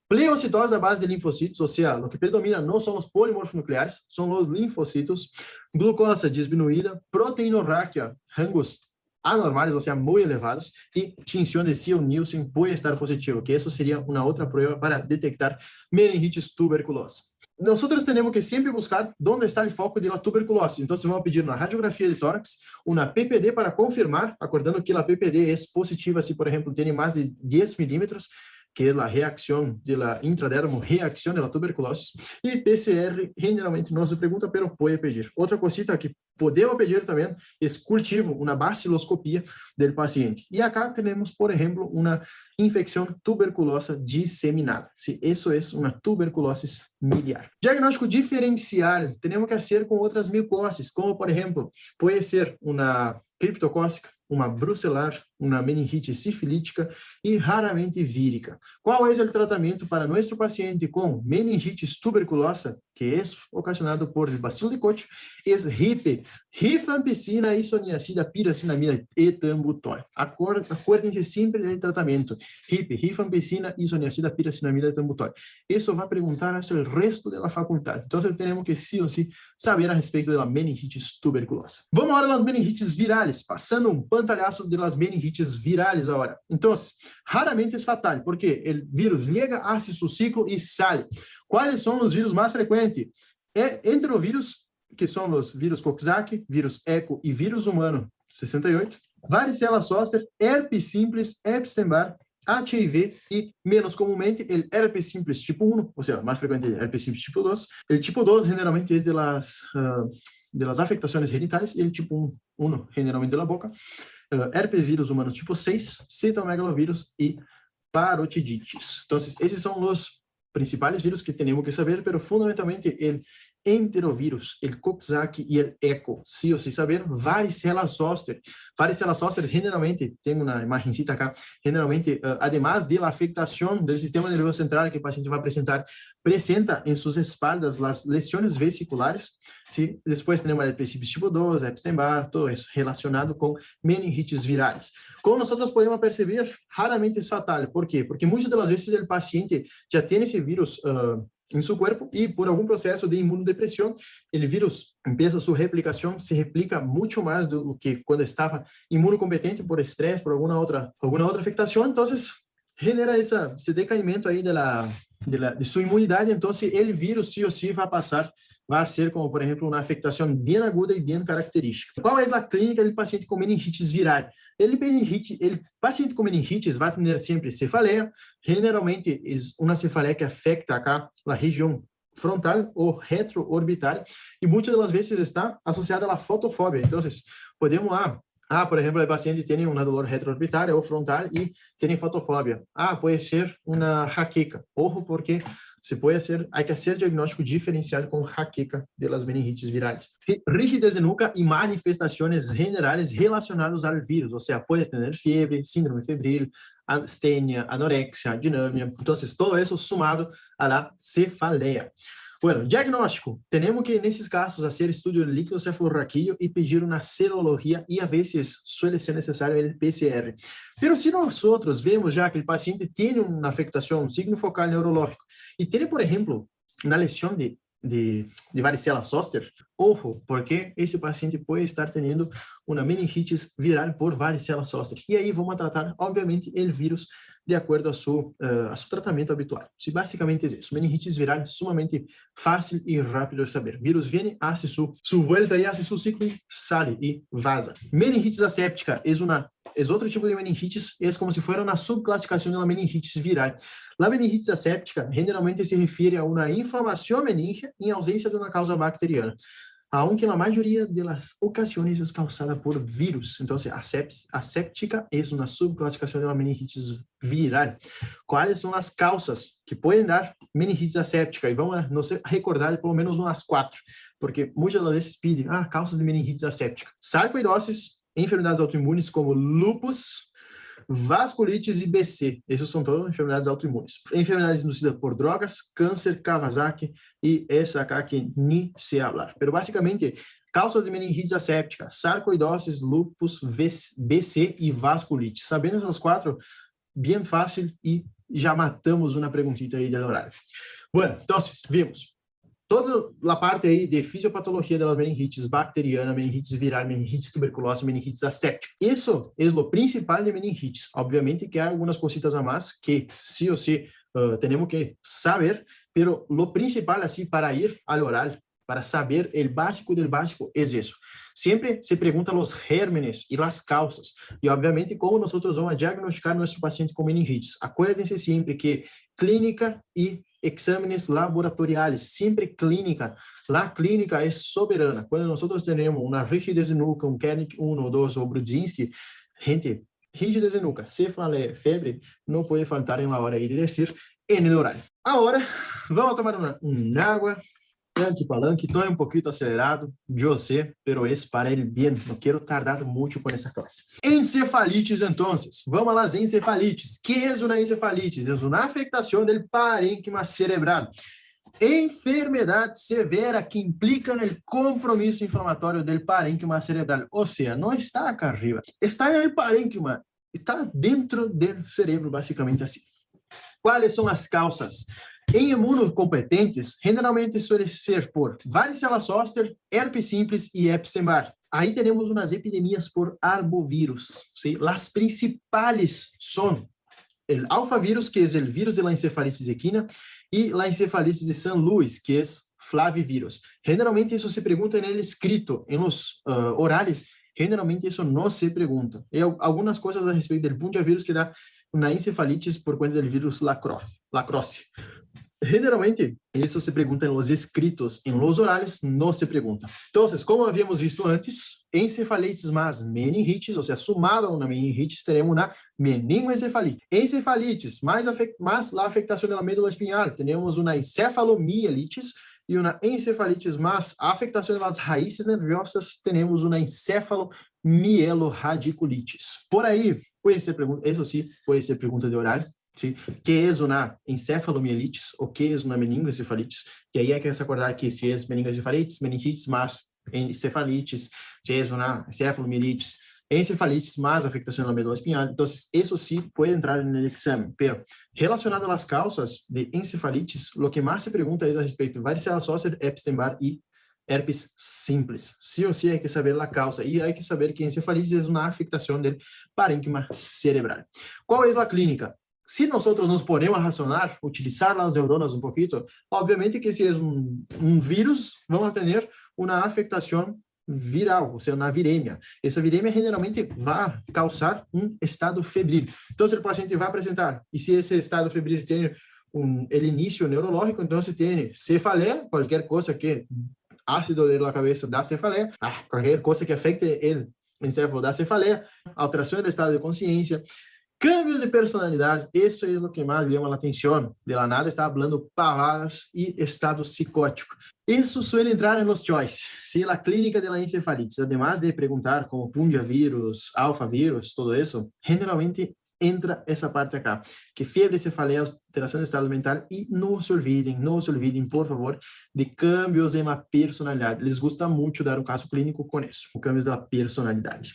pleocitose da base de linfocitos, ou seja, o que predomina não são os polimorfos nucleares, são os linfocitos, glucosa diminuída, proteinorraquia, rangos anormais, ou seja, muito elevados, e tinção de Nielsen pode estar positivo, que isso seria uma outra prova para detectar meningitis tuberculosa. Nós temos que sempre buscar onde está o foco da tuberculose. Então, vamos pedir uma radiografia de tórax, uma PPD para confirmar, acordando que a PPD é positiva se, por exemplo, tem mais de 10 milímetros, que es la reacción de la intradermo, reacción de la tuberculosis. Y PCR generalmente no se pregunta, pero puede pedir. Otra cosita que podemos pedir también es cultivo, una baciloscopia del paciente. Y acá tenemos, por ejemplo, una infección tuberculosa diseminada. Si eso es una tuberculosis miliar. Diagnóstico diferencial, tenemos que hacer con otras micoses, como por ejemplo, puede ser una criptocócica, uma brucelar, uma meningite sifilítica e raramente vírica. Qual é o tratamento para nosso paciente com meningite tuberculosa, que é ocasionado por bacilo de Koch, é RIP, rifampicina, isoniazida, piracinamida e tambutói. Acordem-se sempre do tratamento. RIP, rifampicina, isoniazida, piracinamida e tambutói. Isso vai perguntar hacia o resto da faculdade. Então, temos que, sim ou sim, saber a respeito da meningite tuberculosa. Vamos agora às meningites virales, passando pantalhaço de las meningites virales ahora. Entonces, raramente es fatal, porque el virus llega, hace su ciclo y sale. ¿Cuáles son los virus más frecuentes? Entre los virus, que son los virus Coxsackie, virus ECO y virus humano 68, varicela zoster, herpes simples, Epstein-Barr, HIV y, menos comúnmente, el herpes simples tipo 1, o sea, más frecuente el herpes simples tipo 2. El tipo 2 generalmente es de las afectaciones genitales y el tipo 1 generalmente de la boca. Herpes vírus humano tipo 6, citomegalovírus y parotiditis. Entonces, esos son los principales virus que tenemos que saber, pero fundamentalmente el enterovírus, el Coxsackie y el ECO, sí o sí saber, varicela zoster. Varicela zoster generalmente, tengo una imagencita acá, generalmente, además de la afectación del sistema nervioso central que el paciente va a presentar, presenta en sus espaldas las lesiones vesiculares, ¿sí? Después tenemos el herpes tipo 2, Epstein-Barr, todo eso relacionado con meningites virales. Como nosotros podemos percibir, raramente es fatal. ¿Por qué? Porque muchas de las veces el paciente ya tiene ese virus em seu corpo e por algum processo de imunodepressão, o vírus empieza sua replicação, se replica muito mais do que quando estava imunocompetente por estresse, por alguma outra afectação, então genera esse decaimento aí de sua imunidade, então o vírus sí o sí vai passar, vai ser como, por exemplo, uma afectação bem aguda e bem característica. Qual é a clínica do paciente com meningites viral? O paciente com meningites vai ter sempre cefaleia, generalmente é uma cefaleia que afeta acá a região frontal ou retroorbitária, e muitas das vezes está associada à fotofobia. Então, podemos por exemplo, o paciente tem uma dor retroorbitária ou frontal e tem fotofobia. Pode ser uma jaqueca. Ojo, porque hay que hacer diagnóstico diferencial con jaqueca de las meningites virales. Rigidez de nuca y manifestaciones generales relacionadas al virus, o sea, puede tener fiebre, síndrome febril, astenia, anorexia, dinamia. Entonces, todo eso sumado a la cefaleia. Bueno, diagnóstico. Tenemos que, nesses casos, hacer estudio de líquido cefalorraquídeo y pedir una serología y a veces suele ser necesario el PCR. Pero si nosotros vemos ya que el paciente tiene una afectación, un signo focal neurológico, y tiene, por ejemplo, una lesión de varicela zoster, ojo, porque esse paciente pode estar tendo uma meningitis viral por varicela zoster. E aí vamos tratar, obviamente, o vírus de acordo a seu tratamento habitual. Se basicamente é isso. Meningitis viral sumamente fácil e rápido de saber. Vírus vem, hace su vuelta e hace su ciclo, sale e vaza. Meningitis asséptica é outro tipo de meningitis, é como se fosse uma subclassificação da meningitis viral. A meningitis asséptica generalmente se refere a uma inflamação meningea em ausência de uma causa bacteriana, aunque na maioria das ocasiões é causada por vírus. Então, asséptica é uma subclassificação da meningitis viral. Quais são as causas que podem dar meningitis asséptica? E vamos nos recordar de pelo menos umas 4, porque muitas das vezes pedem causas de meningitis asséptica. Sarcoidoses, enfermidades autoimunes como lúpus, vasculites e BC. Essas são todas enfermidades autoimunes. Enfermidades induzidas por drogas, câncer, Kawasaki e essa acá que nem se hablar. Pero basicamente, causas de meningitis asséptica, sarcoidoses, lúpus, BC e vasculite. Sabendo essas 4, bem fácil e já matamos uma perguntita aí do horário. Bueno, então, vimos toda a parte aí de fisiopatologia das meningites bacteriana, meningites viral, meningites tuberculosa, meningites asséptica. Isso é o principal de meningites. Obviamente que há algumas cositas a mais que sí ou sí temos que saber, pero lo principal assim para ir ao oral, para saber el básico del básico es eso. Siempre se pregunta los gérmenes y las causas. Y obviamente, cómo nosotros vamos a diagnosticar nuestro paciente con meningitis. Acuérdense siempre que clínica y exámenes laboratoriales, siempre clínica. La clínica es soberana. Cuando nosotros tenemos una rigidez de nuca, un Kernick 1 o 2 o Brudzinski, gente, rigidez de nuca, cefaleia, febre, no puede faltar en la hora de decir en el horario. Ahora, vamos a tomar una agua. Tranqui palanque, estou um pouquinho acelerado, eu sei, pero es para el bien. Não quero tardar muito com essa classe. Encefalites, então. Vamos às encefalites. Que é uma encefalites? É uma afectação do parênquima cerebral. Enfermedade severa que implica no compromisso inflamatório do parênquima cerebral. Ou seja, não está acá arriba, está no parênquima, está dentro do cerebro, basicamente assim. Quais são as causas? Em imunocompetentes, generalmente suele ser por varicela zoster, herpes simples e Epstein-Barr. Aí temos umas epidemias por arbovírus. ¿Sí? As principais são o alfavírus, que é o vírus de la encefalitis equina, e la encefalitis de San Luis, que é flavivírus. Generalmente isso se pergunta no escrito, em los orales, generalmente isso não se pergunta. E algumas coisas a respeito do puntiavírus que dá uma encefalitis por conta do vírus lacrosse. Generalmente, isso se pergunta em los escritos, em los orales não se pergunta. Então, como havíamos visto antes, encefalitis mais meningitis, ou seja, sumado a uma meningitis, teremos uma meningoencefalite. Encefalitis mais a afectação da médula espinhal, teremos uma encefalomielitis, e uma encefalitis mais a afectação das raízes nerviosas, teremos uma encefalomieloradiculitis. Por aí, pode ser pergunta, isso sim, pode ser pergunta de horário. ¿Sí? ¿Qué es una encefalomielitis o qué es una meningoencefalitis? Y ahí hay que recordar que si es meningoencefalitis, meningitis más encefalitis, si es una encefalomielitis, encefalitis más afectación de la médula espinhal. Entonces, eso sí puede entrar en el examen. Pero relacionado a las causas de encefalitis, lo que más se pregunta es a respecto de varicela zoster, Epstein-Barr y herpes simples. Sí o sí hay que saber la causa y hay que saber que encefalitis es una afectación del parênquima cerebral. ¿Cuál es la clínica? Se nós nos ponemos a racionar, utilizar as neuronas um pouquinho, obviamente que se é vírus, vamos ter uma afectação viral, ou seja, uma viremia. Essa viremia generalmente vai causar um estado febril. Então, o paciente vai apresentar, e se esse estado febril tem o início neurológico, então se tem cefaleia, qualquer coisa que ácido da cabeça da cefaleia, qualquer coisa que afecte o encéfalo da cefaleia, alteração do estado de consciência, cambio de personalidade, isso é o que mais chama a atenção. De la nada está falando pavadas e estado psicótico. Isso suele entrar nos choice, se a clínica de la encefalitis, además de perguntar como puntiavírus, alfavírus, todo isso, generalmente entra essa parte acá, que febre, cefaleia, alteração de estado mental, e não se olvidem, por favor, de cambios na personalidade. Les gusta muito dar um caso clínico com isso, com cambios da personalidade.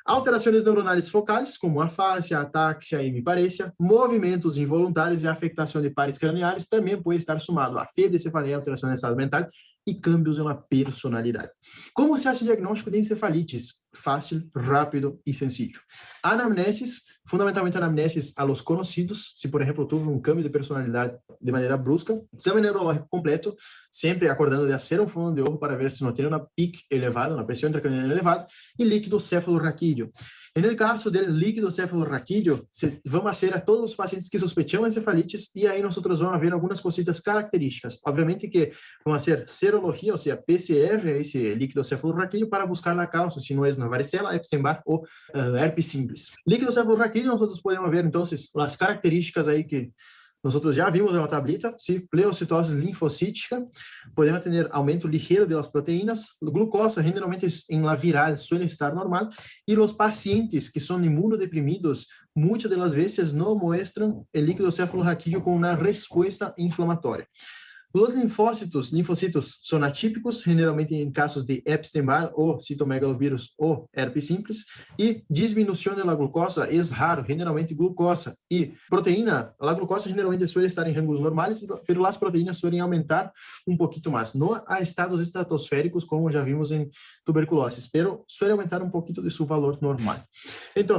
Alterações neuronais focais, como afasia, ataxia, hemiparesia, movimentos involuntários e afectação de pares craniais, também pode estar somado a febre, cefaleia, alteração de estado mental e cambios na personalidade. Como se faz o diagnóstico de encefalitis? Fácil, rápido e sencillo. Anamnesis, fundamentalmente anamnesis a los conhecidos, se por exemplo tuve um cambio de personalidade de maneira brusca, exame neurológico completo, sempre acordando de hacer um fundo de ojo para ver se não tem uma PIC elevada, uma pressão intracraniana elevada, e líquido cefalorraquídeo. No caso do líquido cefalorraquídeo, vamos fazer a todos os pacientes que sospecham encefalitis e aí nós vamos ver algumas cositas características. Obviamente que vamos fazer serologia, ou seja, PCR, esse líquido cefalorraquídeo, para buscar a causa, se não é na varicela, Epstein-Barr ou herpes simples. Líquido cefalorraquídeo, nós podemos ver, então, as características aí que nós já vimos na tablita, sim, pleocitose linfocítica, podemos ter aumento ligeiro das proteínas, glucosa, generalmente em la viral, suele estar normal, e os pacientes que são imunodeprimidos, muitas das vezes não mostram o líquido cefalorraquídeo com uma resposta inflamatória. Os linfocitos são atípicos, generalmente em casos de Epstein-Barr ou citomegalovírus ou herpes simples, e diminuição da glucosa é raro, generalmente glucosa. E proteína, a glucosa generalmente suele estar em rangos normais, mas as proteínas suelen aumentar um pouquinho mais. Não a estados estratosféricos, como já vimos em tuberculose, mas suele aumentar um pouquinho de seu valor normal. Então,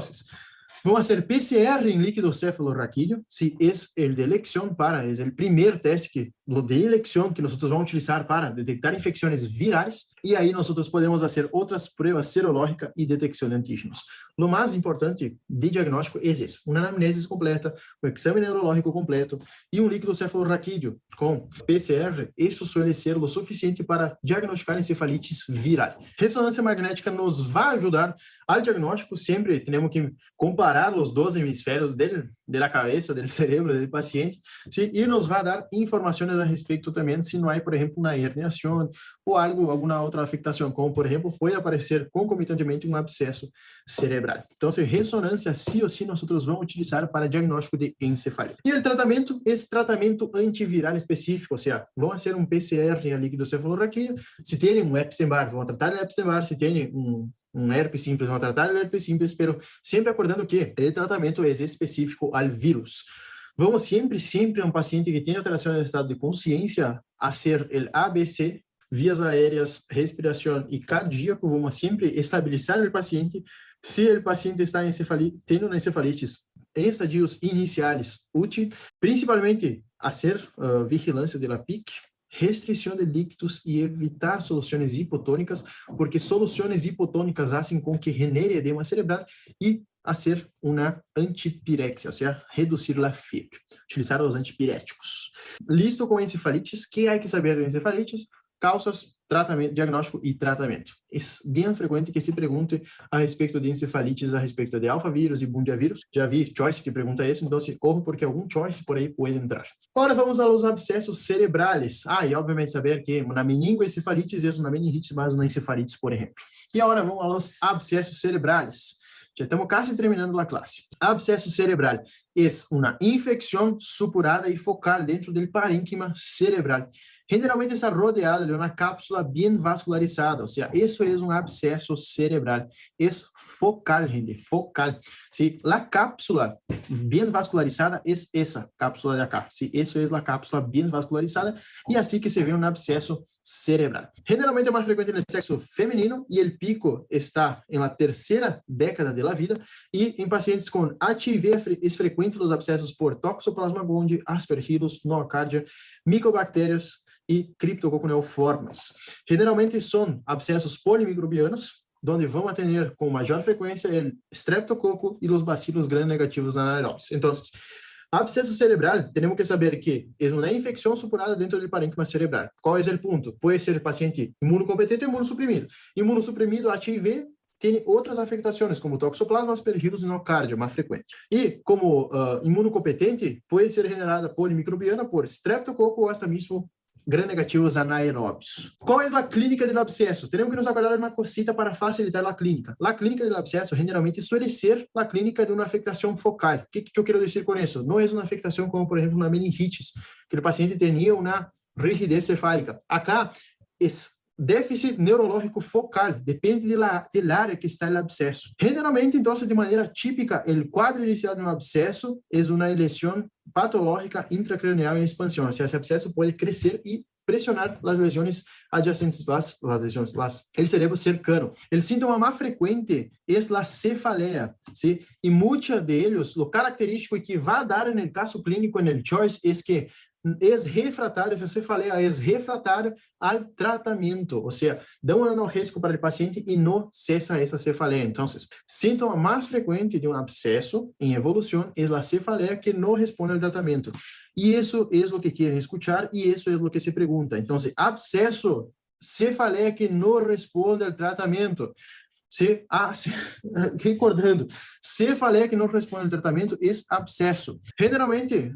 Vamos hacer PCR en líquido cefalorraquídeo, si es el de elección para, es el primer test lo de elección que nosotros vamos a utilizar para detectar infecciones virales, y ahí nosotros podemos hacer otras pruebas serológicas y detección de antígenos. Lo más importante de diagnóstico es eso, una anamnesis completa, un examen neurológico completo y un líquido cefalorraquídeo con PCR. Eso suele ser lo suficiente para diagnosticar encefalitis viral. Ressonância magnética nos vai ajudar al diagnóstico. Sempre temos que comparar os dois hemisférios da cabeça, do cérebro do paciente, ¿sí? E nos vai dar informações a respeito também se não há, por exemplo, uma herniação ou alguma outra afectação, como, por exemplo, pode aparecer concomitantemente um abscesso cerebral. Então, ressonância, sim ou sim, nós vamos utilizar para diagnóstico de encefalite. E o tratamento é tratamento antiviral específico, ou seja, vamos fazer um PCR em líquido cefalorraquídeo. Se tem um Epstein-Barr, vamos tratar o Epstein-Barr. Se tem um herpes simples, vamos tratar o herpes simples, pero sempre acordando que o tratamento é específico ao vírus. Vamos sempre a um paciente que tem alteração no estado de consciência, fazer o ABC, vias aéreas, respiração e cardíaco. Vamos sempre estabilizar o paciente. Se o paciente está tendo uma encefalitis em estadios iniciais, útil, principalmente fazer vigilância da PIC, restrição de líquidos e evitar soluções hipotônicas, porque soluções hipotônicas fazem com que genere edema cerebral e fazer uma antipirexia, ou seja, reduzir a febre. Utilizar os antipiréticos. Listo com encefalites. Que há que saber de encefalites? Causas, tratamento, diagnóstico e tratamento. É bem frequente que se pergunte a respeito de encefalites, a respeito de alfavírus e bundiavírus. Já vi Choice que pergunta isso, então se corro porque algum Choice por aí pode entrar. Agora vamos aos abscessos cerebrais. E obviamente saber que na meningoencefalites é uma meningite, mas uma encefalites, por exemplo. E agora vamos aos abscessos cerebrais. Já estamos quase terminando a classe. Abscesso cerebral é uma infecção supurada e focal dentro do parênquima cerebral. Generalmente está rodeado de uma cápsula bem vascularizada, ou seja, isso é um abscesso cerebral. É focal, gente, focal. Se a cápsula bem vascularizada é essa cápsula de acá. Se isso é a cápsula bem vascularizada, e assim que se vê um abscesso cerebral. Generalmente é mais frequente no sexo feminino e o pico está na terceira década da vida, e em pacientes com HIV é frequente os abscessos por Toxoplasma gondii, Aspergillus, nocardia, micobactérias e criptococcus. Generalmente são abscessos polimicrobianos, onde vão atender com maior frequência o streptococo e os bacilos gram-negativos anaeróbios. Então, abscesso cerebral, temos que saber que é uma infecção supurada dentro do parênquima cerebral. Qual é o ponto? Pode ser paciente imunocompetente ou imunossuprimido. Imunossuprimido, HIV, tem outras afectações, como toxoplasma, aspergillus e nocardia, mais frequente. E, como imunocompetente, pode ser generada polimicrobiana por streptococo ou hasta mesmo gram-negativos anaeróbios. Qual é a clínica do abscesso? Temos que nos acordar uma cosita para facilitar a clínica. A clínica do abscesso, generalmente, suele ser a clínica de uma afectação focal. O que eu quero dizer com isso? Não é uma afectação como, por exemplo, uma meningitis, que o paciente tinha uma rigidez cefálica. Acá, é déficit neurológico focal, depende da área que está o abscesso. Generalmente, então, de maneira típica, o quadro inicial de um abscesso é uma lesão patológica intracranial em expansão. Ou seja, esse abscesso pode crescer e pressionar as lesões adjacentes, o cerebro cercano. O síntoma mais frequente é a cefaleia, ¿sí? E muitos deles, o característico que vai dar no caso clínico no Choice é que refratário, essa cefaleia é refratário ao tratamento, ou seja, dá um analgésico para o paciente e não cessa essa cefaleia. Então, síntoma mais frequente de um abscesso em evolução é a cefaleia que não responde ao tratamento. E isso é o que querem escutar e isso é o que se pergunta. Então, abscesso, cefaleia que não responde ao tratamento. Recordando, cefaleia que não responde ao tratamento é abscesso. Generalmente,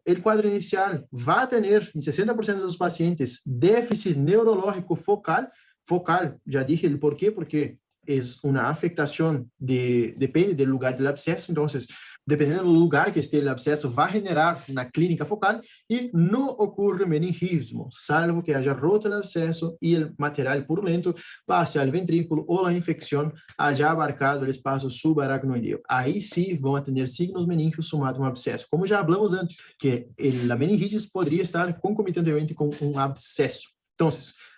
o quadro inicial vai ter, em 60% dos pacientes, déficit neurológico focal. Focal, já disse o porquê, porque é uma afectação, depende do lugar do abscesso. Então, dependendo do lugar que esteja o abscesso, vai generar na clínica focal e não ocorre meningismo, salvo que haja roto o abscesso e o material purulento passe ao ventrículo ou a infecção haja abarcado o espaço subaracnoideo. Aí sim vão atender signos meningos somados a um abscesso. Como já falamos antes, que a meningite poderia estar concomitantemente com um abscesso. Então,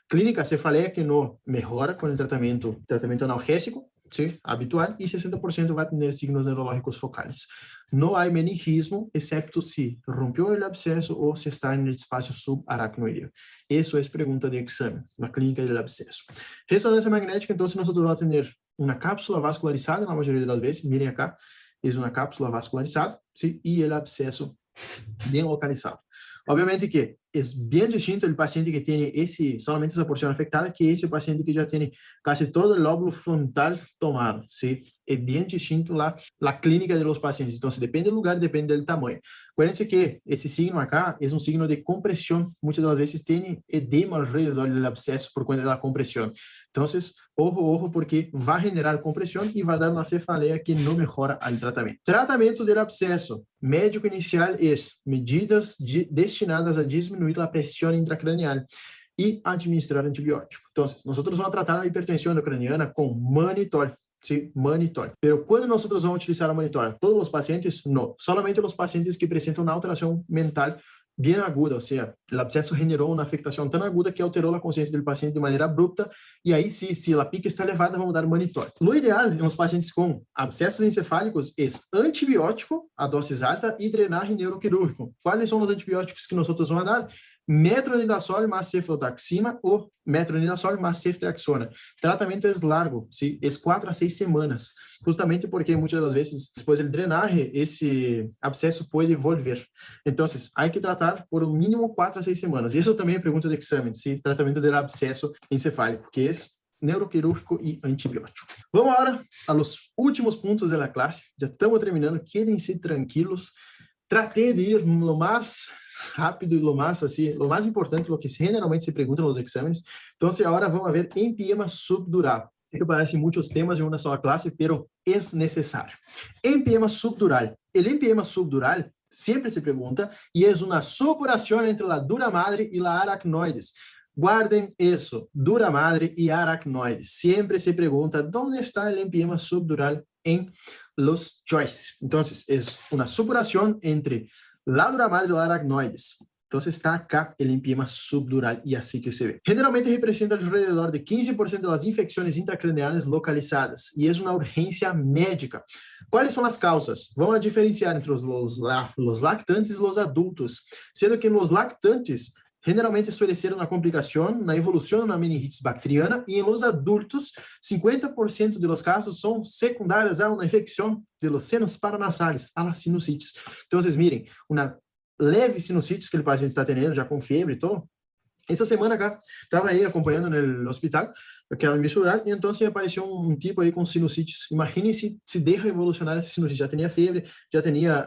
clínica cefaleia que não melhora com o tratamento analgésico, ¿sí? Habitual, y 60% va a tener signos neurológicos focales. No hay meningismo, excepto si rompió el absceso o si está en el espacio subaracnoideo. Eso es pregunta de examen, la clínica del absceso. Resonancia magnética, entonces nosotros vamos a tener una cápsula vascularizada, la mayoría de las veces, miren acá, es una cápsula vascularizada, ¿sí? Y el absceso bien localizado. Obviamente que es bien distinto el paciente que tiene solamente esa porción afectada que ese paciente que ya tiene casi todo el lóbulo frontal tomado, ¿sí? Es bien distinto la clínica de los pacientes. Entonces, depende del lugar, depende del tamaño. Acuérdense que ese signo acá es un signo de compresión. Muchas de las veces tiene edema alrededor del absceso por cuenta de la compresión. Entonces, ojo, porque va a generar compresión y va a dar una cefalea que no mejora el tratamiento. Tratamiento del absceso. Médico inicial es medidas destinadas a disminuir la presión intracraneal y administrar antibiótico. Entonces, nosotros vamos a tratar la hipertensión endocraniana con manitol. Sí, manitol. Pero cuando nosotros vamos a utilizar la manitol, ¿todos los pacientes? No, solamente los pacientes que presentan una alteración mental bien aguda, o sea, el absceso generó una afectación tan aguda que alteró la conciencia del paciente de manera abrupta, y ahí sí, si la pica está elevada, vamos dar manitol. Lo ideal en los pacientes con abscesos encefálicos es antibiótico a dosis alta y drenaje neuroquirúrgico. ¿Cuáles son los antibióticos que nosotros vamos a dar? Metronidazol más cefalotaxima o metronidazol más ceftriaxona. Tratamento es largo, ¿sí? Es 4 a 6 semanas, justamente porque muchas de las veces después del drenaje ese absceso puede volver. Entonces, hay que tratar por un mínimo 4 a 6 semanas. Y eso también es pregunta de examen, ¿sí? Tratamiento del absceso encefálico, que es neuroquirúrgico y antibiótico. Vamos ahora a los últimos puntos de la clase. Ya estamos terminando, quédense tranquilos. Traté de ir lo más rápido y lo más importante, lo que generalmente se pregunta en los exámenes. Entonces, ahora vamos a ver empiema subdural. Sé que parecen muchos temas en una sola clase, pero es necesario. Empiema subdural. El empiema subdural siempre se pregunta y es una supuración entre la dura madre y la aracnoides. Guarden eso, dura madre y aracnoides. Siempre se pregunta dónde está el empiema subdural en los choices. Entonces, es una supuración entre la dura madre y la aracnoides. Entonces está acá el empiema subdural y así que se ve. Generalmente representa alrededor de 15% de las infecciones intracraneales localizadas y es una urgencia médica. ¿Cuáles son las causas? Vamos a diferenciar entre los lactantes y los adultos, siendo que en los lactantes generalmente suele ser una complicación, una evolución de una meningitis bacteriana, y en los adultos, 50% de los casos son secundarios a una infección de los senos paranasales, a las sinusitis. Entonces, miren, una leve sinusitis que el paciente está teniendo, ya con fiebre y todo. Esa semana acá, estaba ahí acompañando en el hospital, que era en mi ciudad, y entonces apareció un tipo ahí con sinusitis. Imagínense si deja evolucionar esa sinusitis. Ya tenía fiebre, ya tenía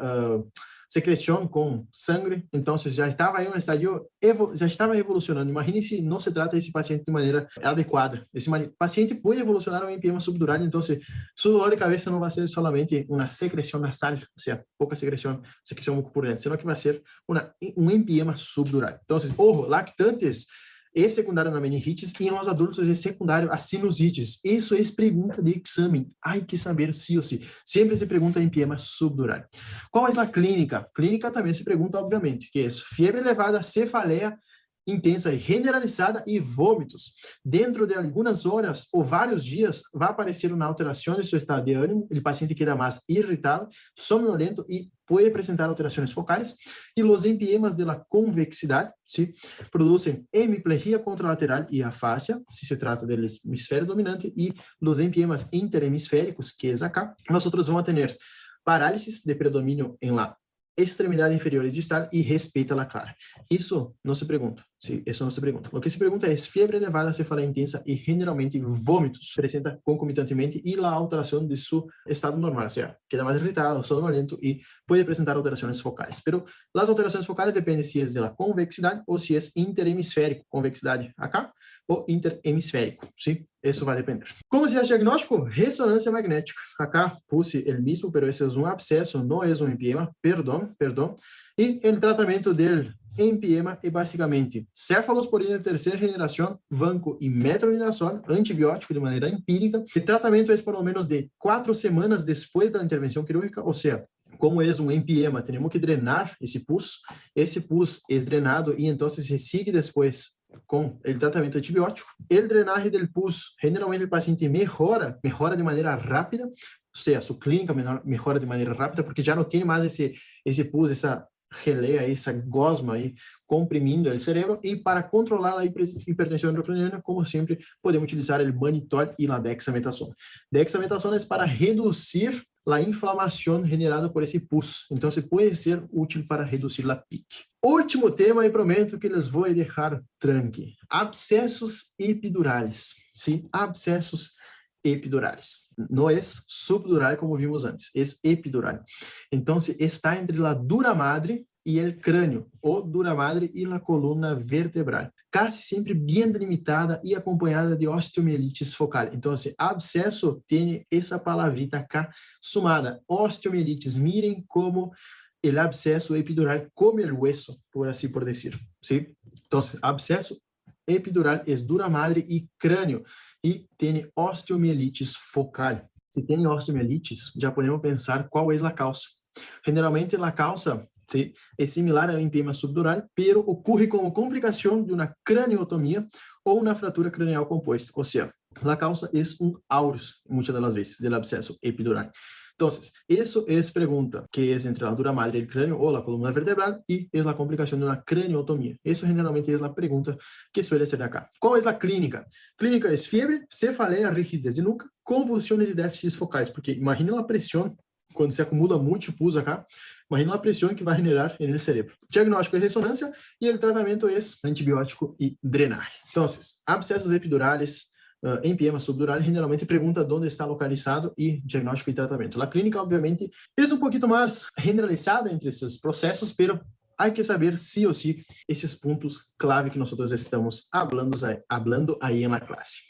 secreción con sangre, entonces ya estaba ahí en un estadio, ya estaba evolucionando. Imagínense si no se trata de ese paciente de manera adecuada. Ese paciente puede evolucionar a un empiema subdural, entonces su dolor de cabeza no va a ser solamente una secreción nasal, o sea, poca secreción mucopurulenta, sino que va a ser un empiema subdural. Entonces, ojo, lactantes es secundário na meningitis e nos adultos é secundário a sinusites. Isso é pergunta de exame. Hay que saber sí ou sí. Sempre se pergunta em empiema subdural. Qual é a clínica? Clínica também se pergunta, obviamente, que é fiebre elevada, cefaleia intensa e generalizada e vômitos. Dentro de algumas horas ou vários dias, vai aparecer uma alteração de seu estado de ânimo, o paciente queda mais irritado, somnolento e pode apresentar alterações focais. E os empiemas de la convexidade, ¿sí? Produzem hemiplegia contralateral e afasia, se se trata do hemisfério dominante, e os empiemas interhemisféricos, que é acá, nós vamos ter parálisis de predomínio em la extremidade inferior e distal e respeita la cara. Isso não se pergunta. Sí, isso não se pergunta. O que se pergunta é fiebre elevada, cefaleia intensa e generalmente vômitos. Presenta concomitantemente e a alteração de seu estado normal, ou seja, queda mais irritado, sonolento e pode apresentar alterações focais. Pero as alterações focais dependem se é de la convexidade ou se é interhemisférico, convexidade acá, ou interhemisférico, sim? Isso vai depender. Como se faz diagnóstico? Ressonância magnética. Acá puse o mesmo, pero esse é um abscesso, não é um empiema, perdão. E o tratamento del empiema é basicamente cefalosporina de terceira geração, vanco e metronidazol, antibiótico de maneira empírica. O tratamento é por menos de 4 semanas depois da intervenção quirúrgica, ou seja, como é um empiema, temos que drenar esse pus é drenado e então se sigue depois com o tratamento antibiótico, o drenaje del pus, generalmente o paciente melhora de maneira rápida, ou seja, a sua clínica melhora de maneira rápida, porque já não tem mais esse pus, essa geleia, essa gosma aí comprimindo o cérebro, e para controlar a hipertensão intracraniana, como sempre, podemos utilizar o mannitol e a dexametasona. Dexametasona é para reduzir a inflamação generada por esse pus, então se pode ser útil para reduzir a pique. Último tema, e prometo que les vou deixar tranqui. Abscessos epidurales, sim? Abscessos epidurales. Não é subdural como vimos antes, é epidural. Então, está entre a dura madre e o crânio, ou dura madre e a coluna vertebral. Casi sempre bem delimitada e acompanhada de osteomielitis focal. Então, abscesso tem essa palavrita acá sumada, osteomielitis. Miren como el absceso epidural come el hueso, por así por decir, ¿sí? Entonces, absceso epidural es dura madre y cráneo y tiene osteomielitis focal. Se tem osteomielitis, já podemos pensar qual é a causa. Generalmente, a causa, ¿sí?, é similar ao empiema subdural, pero ocorre como complicação de uma craniotomia ou uma fratura cranial composta. Ou seja, a causa é aureus, muitas das vezes, do abscesso epidural. Entonces, eso es pregunta que es entre la dura madre del cráneo o la columna vertebral y es la complicación de una craniotomía. Eso generalmente es la pregunta que suele ser acá. ¿Cuál es la clínica? Clínica es fiebre, cefaleia, rigidez de nuca, convulsiones y déficits focais, porque imagina la presión quando se acumula muito pus acá, imagina a pressão que vai generar no cérebro. O diagnóstico é ressonância e o tratamento é antibiótico e drenagem. Então, abscessos epidurales, empiema subdural, generalmente pergunta onde está localizado e diagnóstico e tratamento. A clínica, obviamente, é um pouquinho mais generalizada entre esses processos, pero há que saber, sí ou sí, esses pontos clave que nós estamos hablando aí na classe.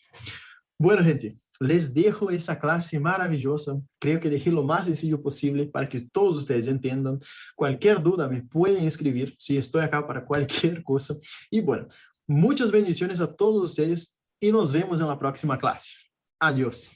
Bueno, gente, les dejo essa classe maravilhosa. Creio que deixei o mais sencillo possível para que todos vocês entendam. Qualquer dúvida me podem escrever, si estou acá para qualquer coisa. E, bueno, muitas bendições a todos vocês e nos vemos na próxima classe. Adiós.